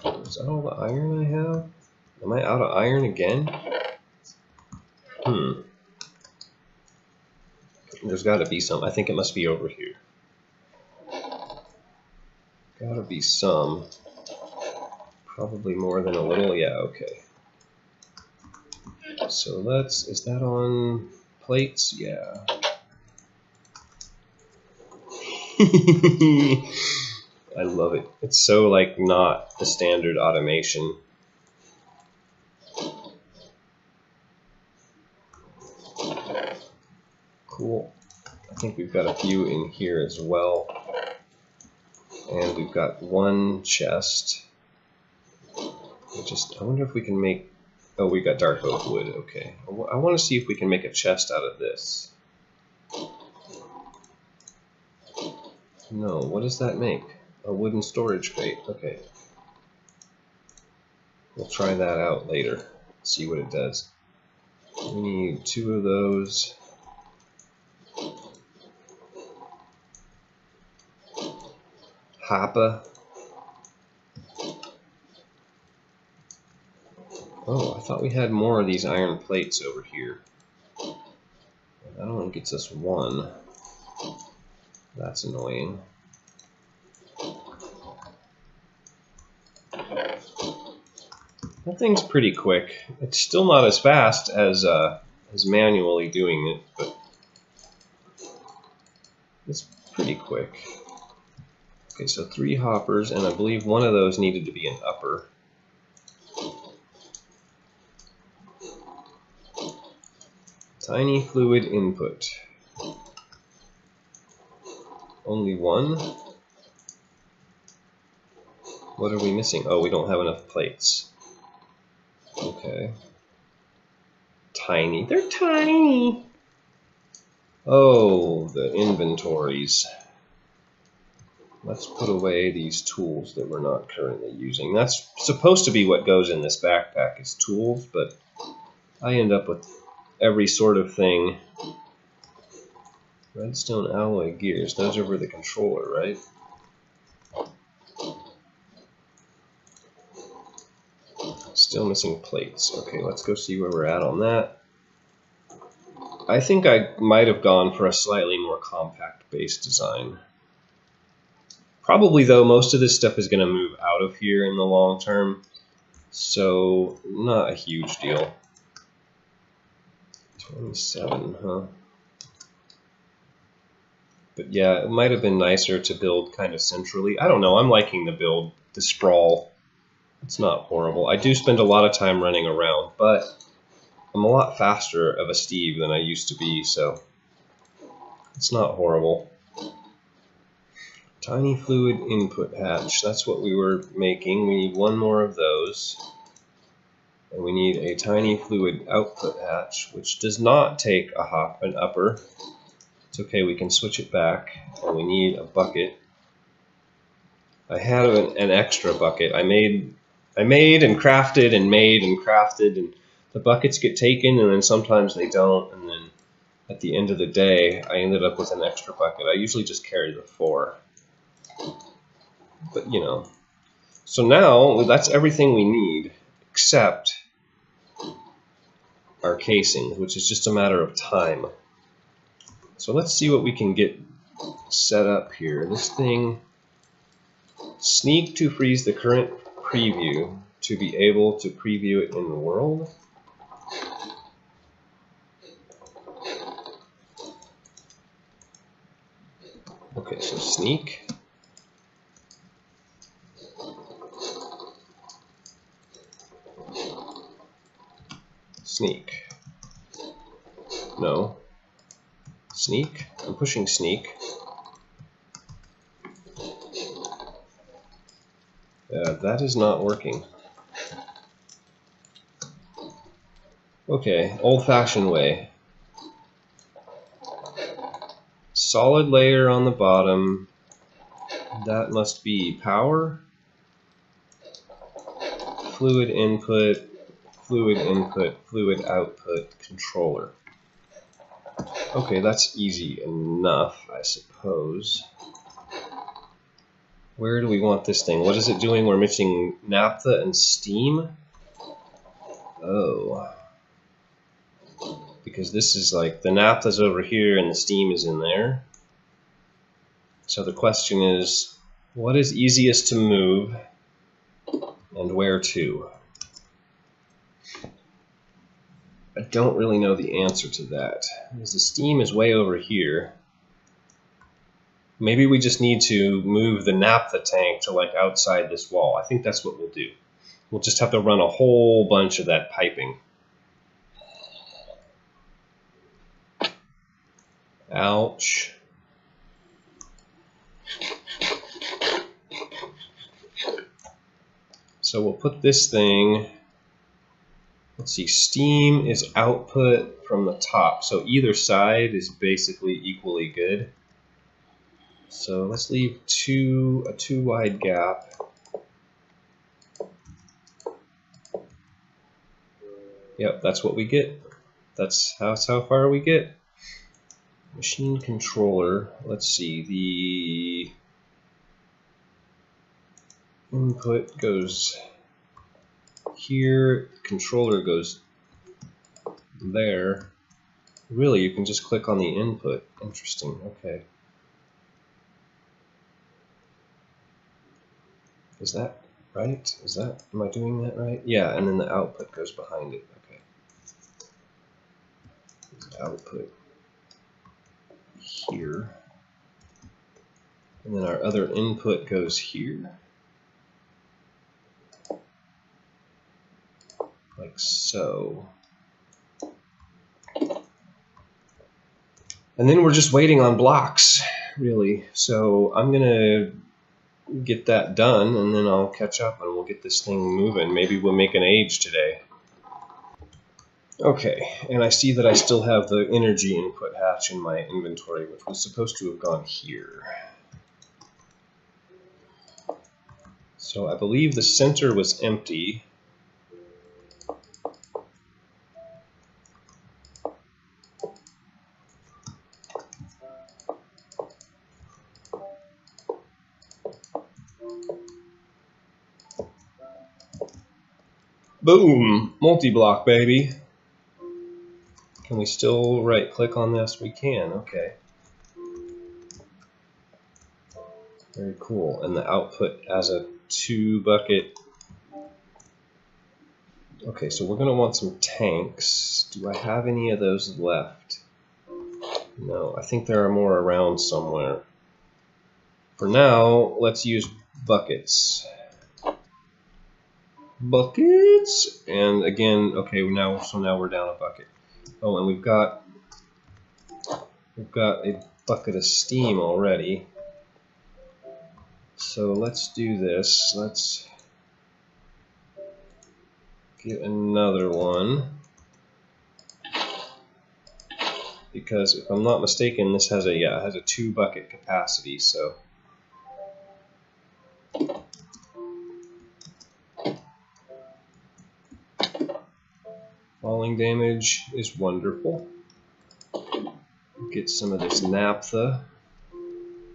Is that all the iron I have? Am I out of iron again? There's got to be some. I think it must be over here. Gotta be some. Probably more than a little. Yeah, okay. So let's... Is that on plates? Yeah. I love it. It's so like not the standard automation. Cool. I think we've got a few in here as well. And we've got one chest. I wonder if we can make... Oh, we got dark oak wood. Okay. I want to see if we can make a chest out of this. No, what does that make? A wooden storage crate. Okay. We'll try that out later. See what it does. We need 2 of those. Hopper. Oh, I thought we had more of these iron plates over here. That only gets us 1. That's annoying. That thing's pretty quick. It's still not as fast as manually doing it, but it's pretty quick. Okay, so 3 hoppers, and I believe one of those needed to be an upper. Tiny fluid input. Only 1? What are we missing? Oh, we don't have enough plates. Okay. Tiny. They're tiny! Oh, the inventories. Let's put away these tools that we're not currently using. That's supposed to be what goes in this backpack, is tools, but I end up with every sort of thing. Redstone alloy gears. Those are for the controller, right? Still missing plates. Okay, let's go see where we're at on that. I think I might have gone for a slightly more compact base design. Probably, though, most of this stuff is going to move out of here in the long term, so not a huge deal. 27, huh? But yeah, it might have been nicer to build kind of centrally. I don't know, I'm liking the build, the sprawl. It's not horrible. I do spend a lot of time running around, but I'm a lot faster of a Steve than I used to be, so it's not horrible. Tiny fluid input hatch, that's what we were making. We need 1 more of those. And we need a tiny fluid output hatch, which does not take an upper. It's okay, we can switch it back. And we need a bucket. I had an extra bucket. I made and crafted and made and crafted, and the buckets get taken and then sometimes they don't, and then at the end of the day I ended up with an extra bucket. I usually just carry the 4. But you know. So now that's everything we need except our casings, which is just a matter of time. So let's see what we can get set up here. This thing, sneak to freeze the current preview to be able to preview it in the world. Okay, so sneak. Sneak. No. Sneak. I'm pushing sneak. That is not working. Okay, old-fashioned way. Solid layer on the bottom. That must be power. Fluid input, fluid output, controller. Okay, that's easy enough, I suppose. Where do we want this thing? What is it doing? We're mixing naphtha and steam? Oh. Because this is like, the naphtha's over here and the steam is in there. So the question is, what is easiest to move and where to? I don't really know the answer to that. Because the steam is way over here. Maybe we just need to move the naphtha tank to like outside this wall. I think that's what we'll do. We'll just have to run a whole bunch of that piping. Ouch. So we'll put this thing, let's see, steam is output from the top. So either side is basically equally good. So let's leave a two wide gap. Yep, that's what we get. That's how far we get. Machine controller, let's see, the input goes here, controller goes there. Really, you can just click on the input. Interesting, okay. Is that right? Am I doing that right? Yeah, and then the output goes behind it, okay. Output here. And then our other input goes here. Like so. And then we're just waiting on blocks, really. So I'm gonna get that done and then I'll catch up and we'll get this thing moving. Maybe we'll make an age today. Okay, and I see that I still have the energy input hatch in my inventory, which was supposed to have gone here. So I believe the center was empty. Boom! Multi-block, baby. Can we still right-click on this? We can, okay. Very cool. And the output as a 2-bucket. Okay, so we're going to want some tanks. Do I have any of those left? No, I think there are more around somewhere. For now, let's use buckets. Buckets! And again, okay, so now we're down a bucket. Oh, and we've got a bucket of steam already. So let's do this. Let's get another one. Because if I'm not mistaken, this has a 2-bucket capacity, so falling damage is wonderful. Get some of this naphtha.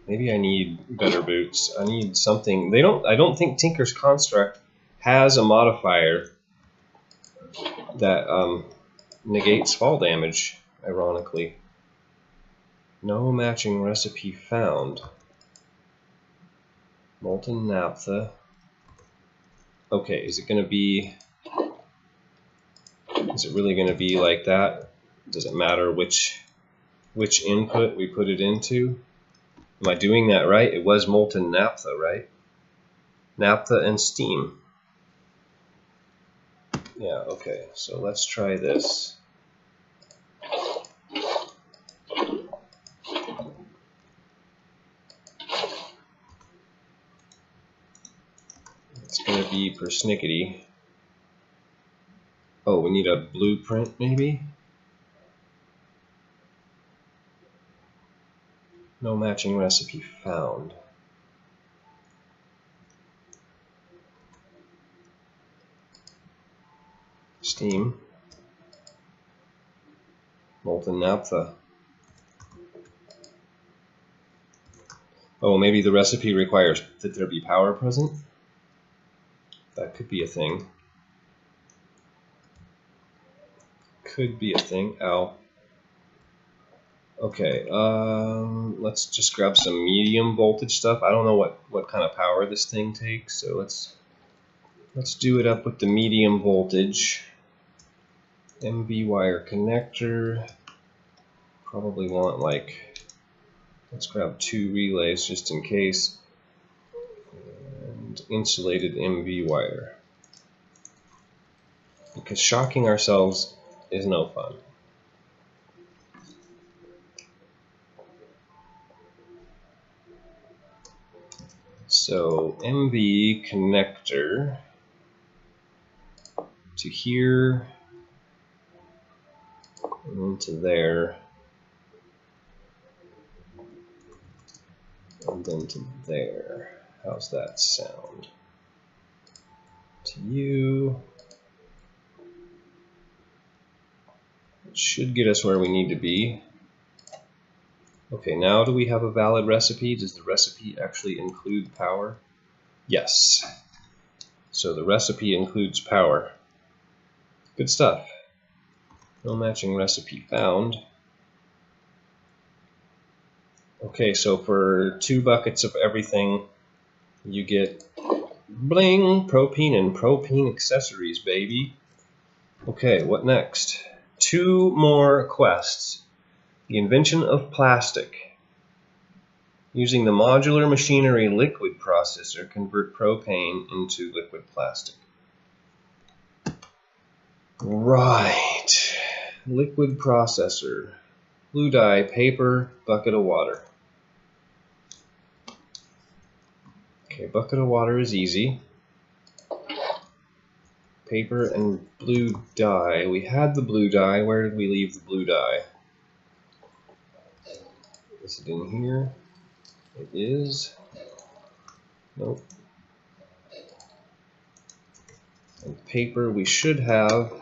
Maybe I need better boots. I need something. I don't think Tinker's Construct has a modifier that negates fall damage, ironically. No matching recipe found. Molten naphtha. Okay, is it really going to be like that? Does it matter which input we put it into? Am I doing that right? It was molten naphtha, right? Naphtha and steam. Yeah, okay, so let's try this. persnickety. Oh, we need a blueprint maybe? No matching recipe found. Steam. Molten naphtha. Oh, maybe the recipe requires that there be power present? That could be a thing. Could be a thing. Ow. Okay, let's just grab some medium voltage stuff. I don't know what kind of power this thing takes, so let's do it up with the medium voltage. MV wire connector. Probably want like, let's grab 2 relays just in case. And insulated MV wire. Because shocking ourselves is no fun. So MV connector to here and then to there and then to there. How's that sound? To you. It should get us where we need to be. Okay, now do we have a valid recipe? Does the recipe actually include power? Yes. So the recipe includes power. Good stuff. No matching recipe found. Okay, so for 2 buckets of everything, you get bling, propene and propene accessories, baby. Okay, what next? 2 more quests. The invention of plastic. Using the modular machinery liquid processor, convert propane into liquid plastic. Right. Liquid processor. Blue dye, paper, bucket of water. Okay, bucket of water is easy. Paper and blue dye. We had the blue dye. Where did we leave the blue dye? Is it in here? It is. Nope. And paper we should have,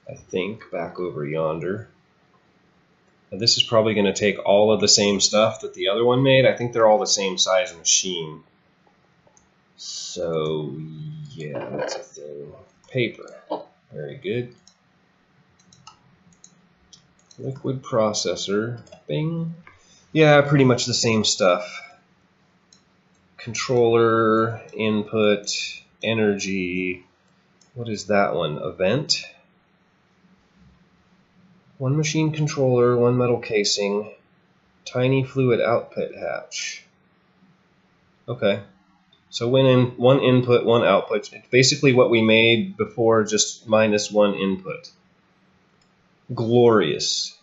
I think, back over yonder. Now this is probably going to take all of the same stuff that the other one made. I think they're all the same size machine. So, yeah, that's a thing. Paper. Very good. Liquid processor. Bing. Yeah, pretty much the same stuff. Controller, input, energy. What is that one? Event. 1 machine controller, 1 metal casing, tiny fluid output hatch. Okay. So one input, 1 output. It's basically what we made before, just minus 1 input. Glorious.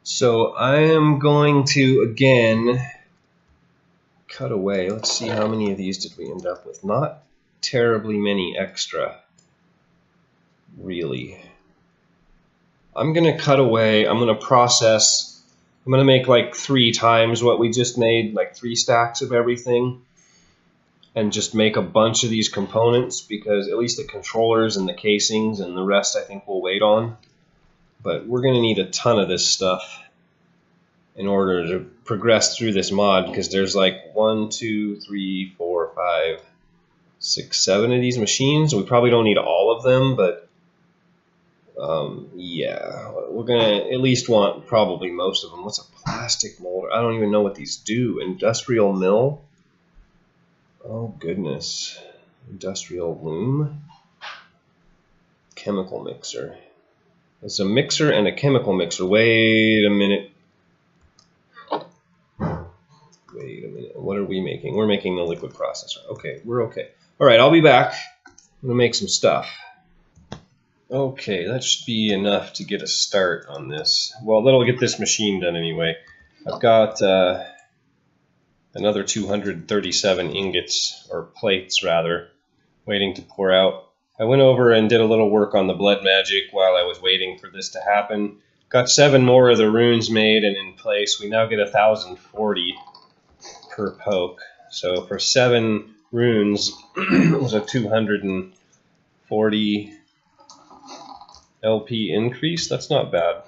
So I am going to, again, cut away. Let's see how many of these did we end up with. Not terribly many extra, really. I'm going to cut away. I'm going to process. I'm going to make like 3 times what we just made, like 3 stacks of everything, and just make a bunch of these components, because at least the controllers and the casings and the rest I think we'll wait on. But we're going to need a ton of this stuff in order to progress through this mod, because there's like 1, 2, 3, 4, 5, 6, 7 of these machines. We probably don't need all of them, but yeah, we're gonna at least want probably most of them. What's a plastic molder? I don't even know what these do. Industrial mill? Oh goodness. Industrial loom? Chemical mixer. It's a mixer and a chemical mixer. Wait a minute. Wait a minute. What are we making? We're making the liquid processor. Okay, we're okay. All right, I'll be back. I'm gonna make some stuff. Okay, that should be enough to get a start on this. Well, that'll get this machine done anyway. I've got another 237 ingots, or plates rather, waiting to pour out. I went over and did a little work on the blood magic while I was waiting for this to happen. Got 7 more of the runes made and in place. We now get 1,040 per poke. So for 7 runes, it was a 240 LP increase. That's not bad.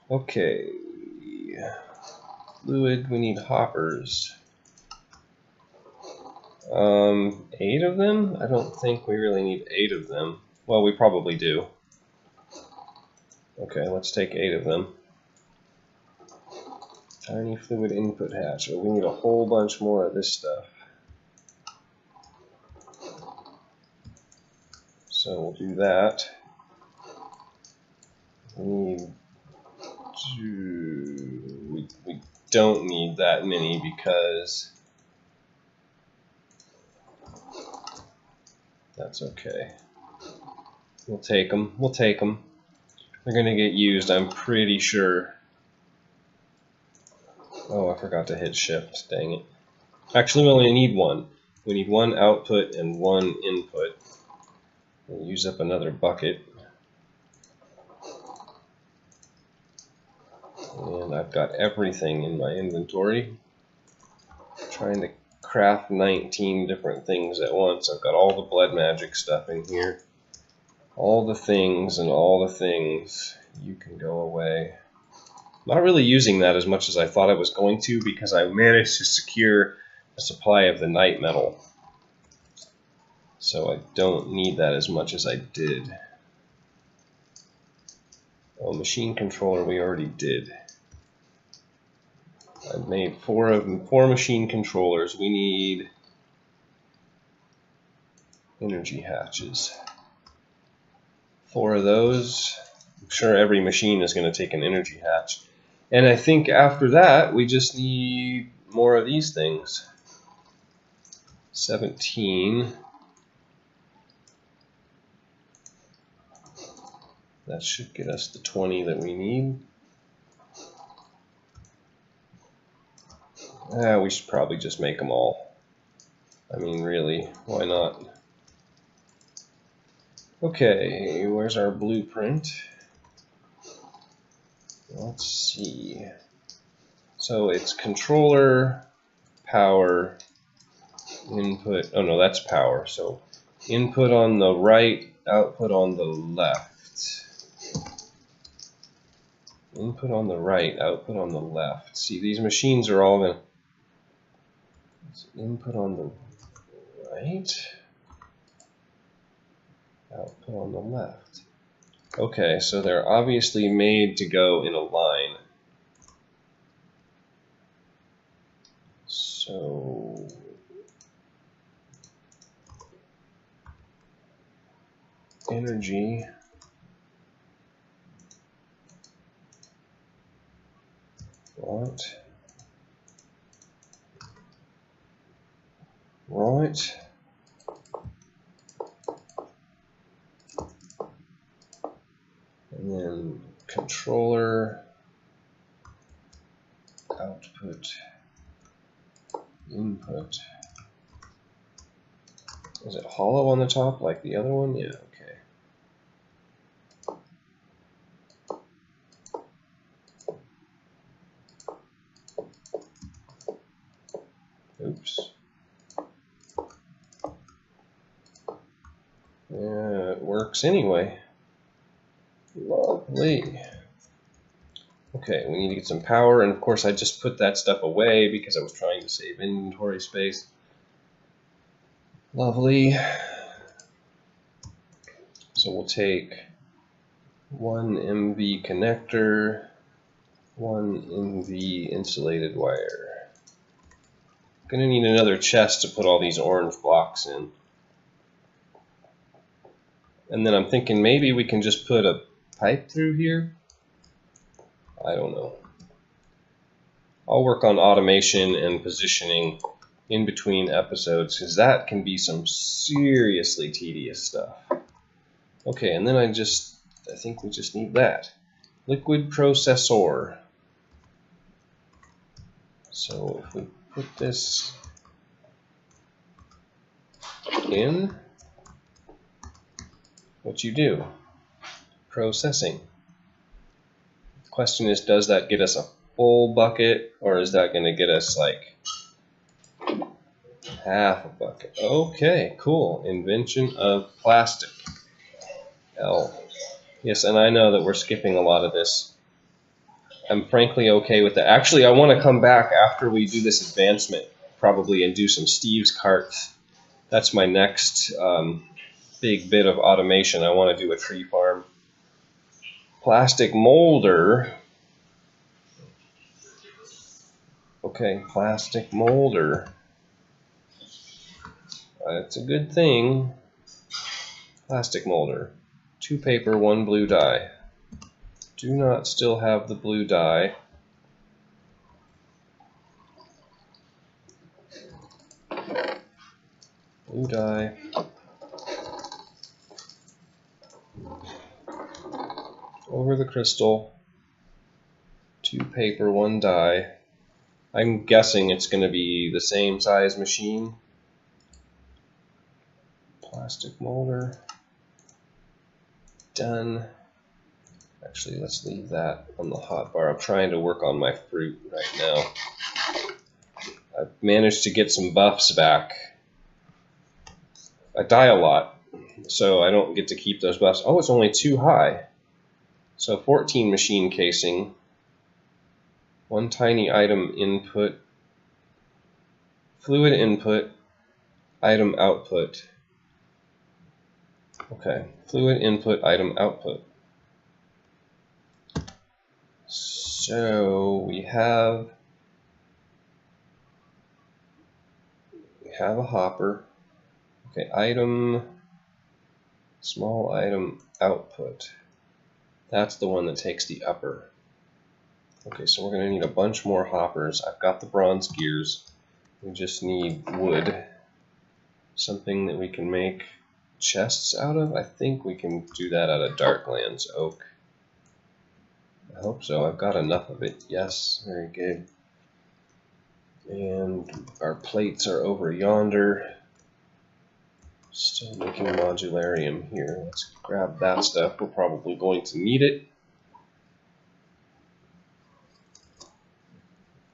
Okay. Fluid, we need hoppers. 8 of them? I don't think we really need 8 of them. Well, we probably do. Okay, let's take 8 of them. Tiny fluid input hatch. Oh, we need a whole bunch more of this stuff. So we'll do that. We don't need that many because that's okay. We'll take them. We'll take them. They're going to get used, I'm pretty sure. Oh, I forgot to hit shift. Dang it. Actually, we only need 1. We need 1 output and 1 input. We'll use up another bucket. And I've got everything in my inventory. I'm trying to craft 19 different things at once. I've got all the blood magic stuff in here. All the things and all the things. You can go away. Not really using that as much as I thought I was going to because I managed to secure a supply of the night metal. So I don't need that as much as I did. Oh, machine controller we already did. I've made 4 machine controllers. We need energy hatches. 4 of those. I'm sure every machine is going to take an energy hatch. And I think after that, we just need more of these things. 17. That should get us the 20 that we need. We should probably just make them all. I mean, really, why not? Okay, where's our blueprint? Let's see. So it's controller, power, input. Oh no, that's power. So input on the right, output on the left. Input on the right, output on the left. See, these machines are all going to... Input on the right, output on the left. Okay, so they're obviously made to go in a line. So... energy... Right. Right. And then controller, output, input. Is it hollow on the top like the other one? Yeah, okay. Oops. Yeah, it works anyway. Lovely. Okay, we need to get some power, and of course I just put that stuff away because I was trying to save inventory space. Lovely. So we'll take 1 MV connector, 1 MV insulated wire. Gonna need another chest to put all these orange blocks in. And then I'm thinking maybe we can just put a pipe through here. I don't know. I'll work on automation and positioning in between episodes because that can be some seriously tedious stuff. Okay, and then I think we just need that. Liquid processor. So if we put this in, what you do? Processing. The question is, does that get us a full bucket, or is that going to get us like half a bucket? Okay, cool. Invention of plastic. L. Yes, and I know that we're skipping a lot of this. I'm frankly okay with that. Actually, I want to come back after we do this advancement, probably, and do some Steve's carts. That's my next big bit of automation. I want to do a tree farm. Plastic molder. Okay, plastic molder. That's a good thing. Plastic molder. 2 paper, 1 blue dye. Do not still have the blue dye. Blue dye. Over the crystal. 2 paper, 1 dye. I'm guessing it's going to be the same size machine. Plastic molder. Done. Actually, let's leave that on the hot bar. I'm trying to work on my fruit right now. I've managed to get some buffs back. I die a lot, so I don't get to keep those buffs. Oh, it's only 2 high. So 14 machine casing. 1 tiny item input. Fluid input. Item output. Okay, fluid input, item output. So we have a hopper. Okay, item, small item output. That's the one that takes the upper. Okay, so we're going to need a bunch more hoppers. I've got the bronze gears. We just need wood. Something that we can make chests out of. I think we can do that out of Darklands oak. I hope so. I've got enough of it. Yes, very good. And our plates are over yonder. Still making modularium here. Let's grab that stuff. We're probably going to need it.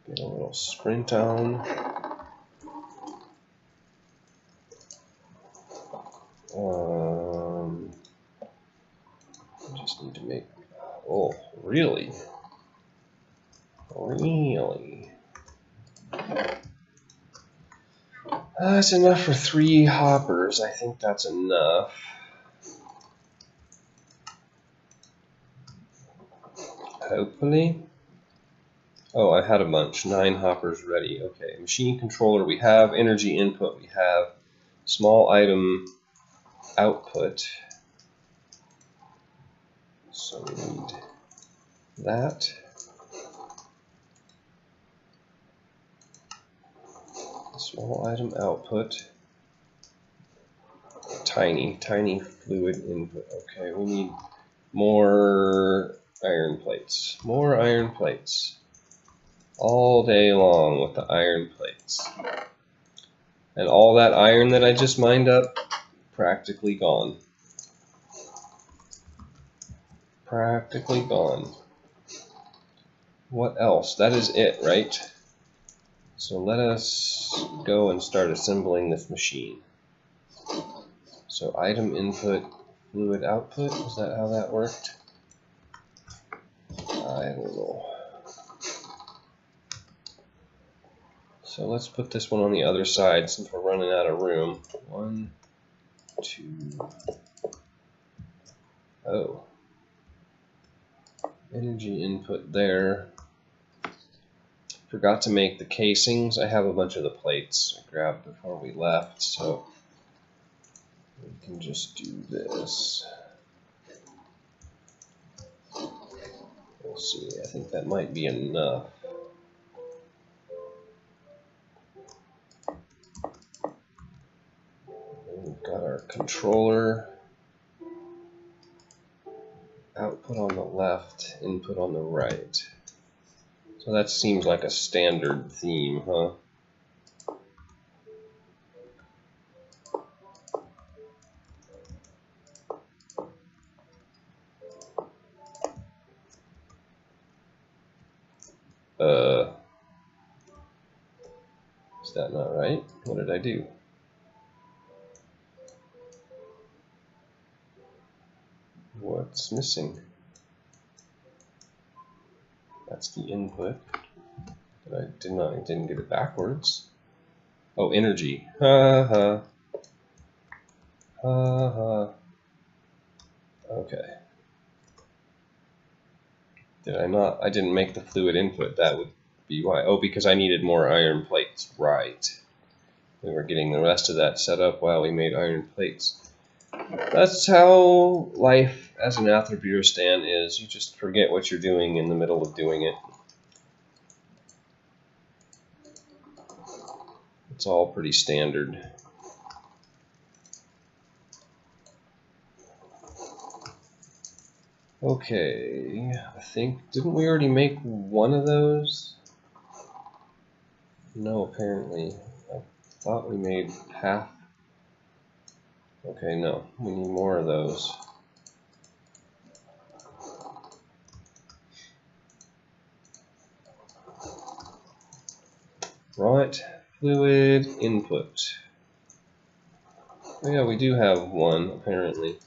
Get a little sprint on. Just need to make. Oh, really? Really? That's enough for 3 hoppers. I think that's enough. Hopefully. Oh, I had a bunch. 9 hoppers ready. Okay, machine controller we have. Energy input we have. Small item output. So we need that. Small item output. Tiny fluid input. Okay, we need more iron plates. More iron plates. All day long with the iron plates. And all that iron that I just mined up, practically gone. Practically gone. What else? That is it, right? So let us go and start assembling this machine. So item input, fluid output, is that how that worked? I don't know. So let's put this one on the other side since we're running out of room. 1, 2. Oh. Energy input there. Forgot to make the casings. I have a bunch of the plates I grabbed before we left, so we can just do this. We'll see. I think that might be enough. We've got our controller. Output on the left, input on the right. So that seems like a standard theme, huh? Is that not right? What did I do? What's missing? That's the input. But I didn't get it backwards. Oh, energy. Ha ha. Ha ha. Okay. Did I not? I didn't make the fluid input. That would be why. Oh, because I needed more iron plates. Right. We were getting the rest of that set up while we made iron plates. That's how life as an Atherburstan is. You just forget what you're doing in the middle of doing it. It's all pretty standard. Okay, I think, didn't we already make one of those? No, apparently. I thought we made half. Okay, no, we need more of those. Right, fluid input. Oh yeah, we do have one, apparently.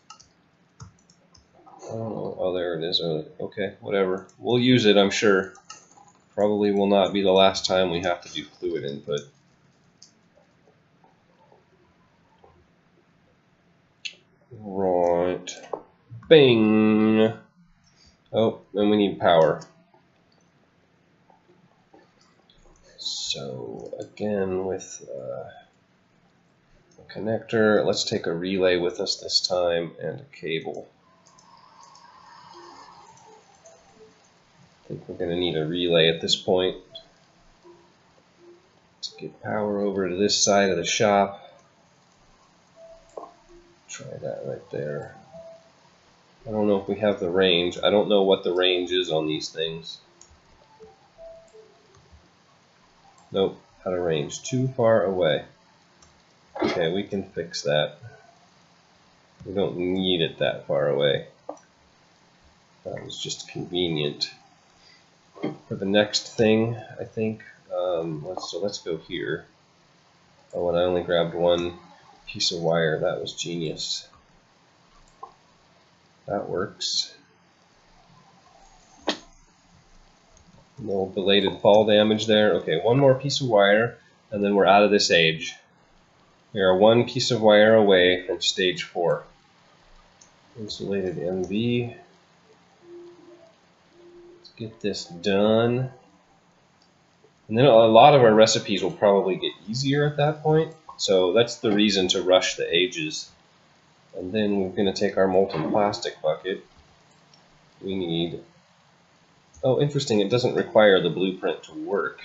I don't know. Oh, there it is. Okay, whatever. We'll use it, I'm sure. Probably will not be the last time we have to do fluid input. Right. Bing! Oh, and we need power. So, again, with a connector, let's take a relay with us this time and a cable. I think we're going to need a relay at this point to get power over to this side of the shop. Try that right there. I don't know if we have the range. I don't know what the range is on these things. Nope, out of range. Too far away. Okay, we can fix that. We don't need it that far away. That was just convenient. For the next thing, I think, let's go here. Oh, and I only grabbed one piece of wire. That was genius. That works. No belated fall damage there. Okay, one more piece of wire, and then we're out of this age. We are one piece of wire away from stage 4. Insulated MV. Let's get this done. And then a lot of our recipes will probably get easier at that point. So that's the reason to rush the ages. And then we're going to take our molten plastic bucket. We need... Oh, interesting, it doesn't require the blueprint to work.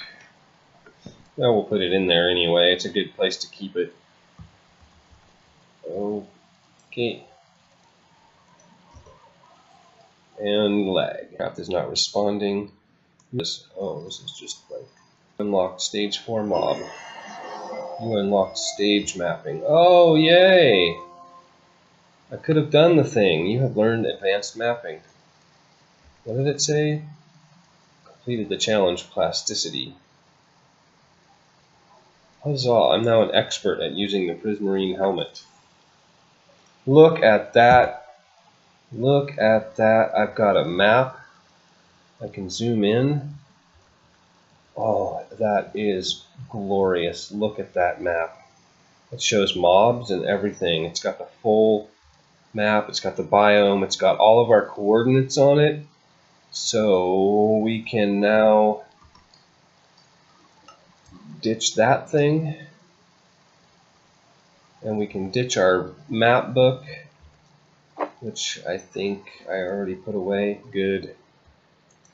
Well, we'll put it in there anyway. It's a good place to keep it. Okay. And lag. Craft is not responding. This is just like unlocked stage 4 mob. You unlocked stage mapping. Oh, yay! I could have done the thing. You have learned advanced mapping. What did it say? Completed the challenge plasticity. Huzzah, I'm now an expert at using the prismarine helmet. Look at that. Look at that. I've got a map. I can zoom in. Oh, that is glorious. Look at that map. It shows mobs and everything. It's got the full map. It's got the biome. It's got all of our coordinates on it. So we can now ditch that thing. And we can ditch our map book, which I think I already put away. Good.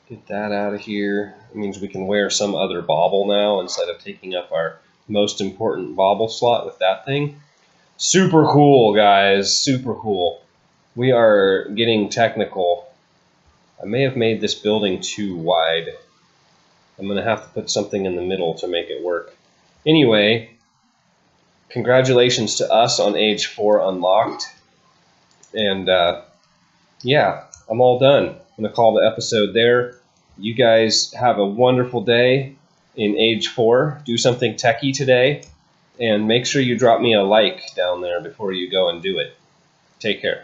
Get that out of here. It means we can wear some other bauble now instead of taking up our most important bauble slot with that thing. Super cool, guys. Super cool. We are getting technical. I may have made this building too wide. I'm going to have to put something in the middle to make it work. Anyway, congratulations to us on age 4 unlocked. And yeah, I'm all done. I'm going to call the episode there. You guys have a wonderful day in age 4. Do something techie today. And make sure you drop me a like down there before you go and do it. Take care.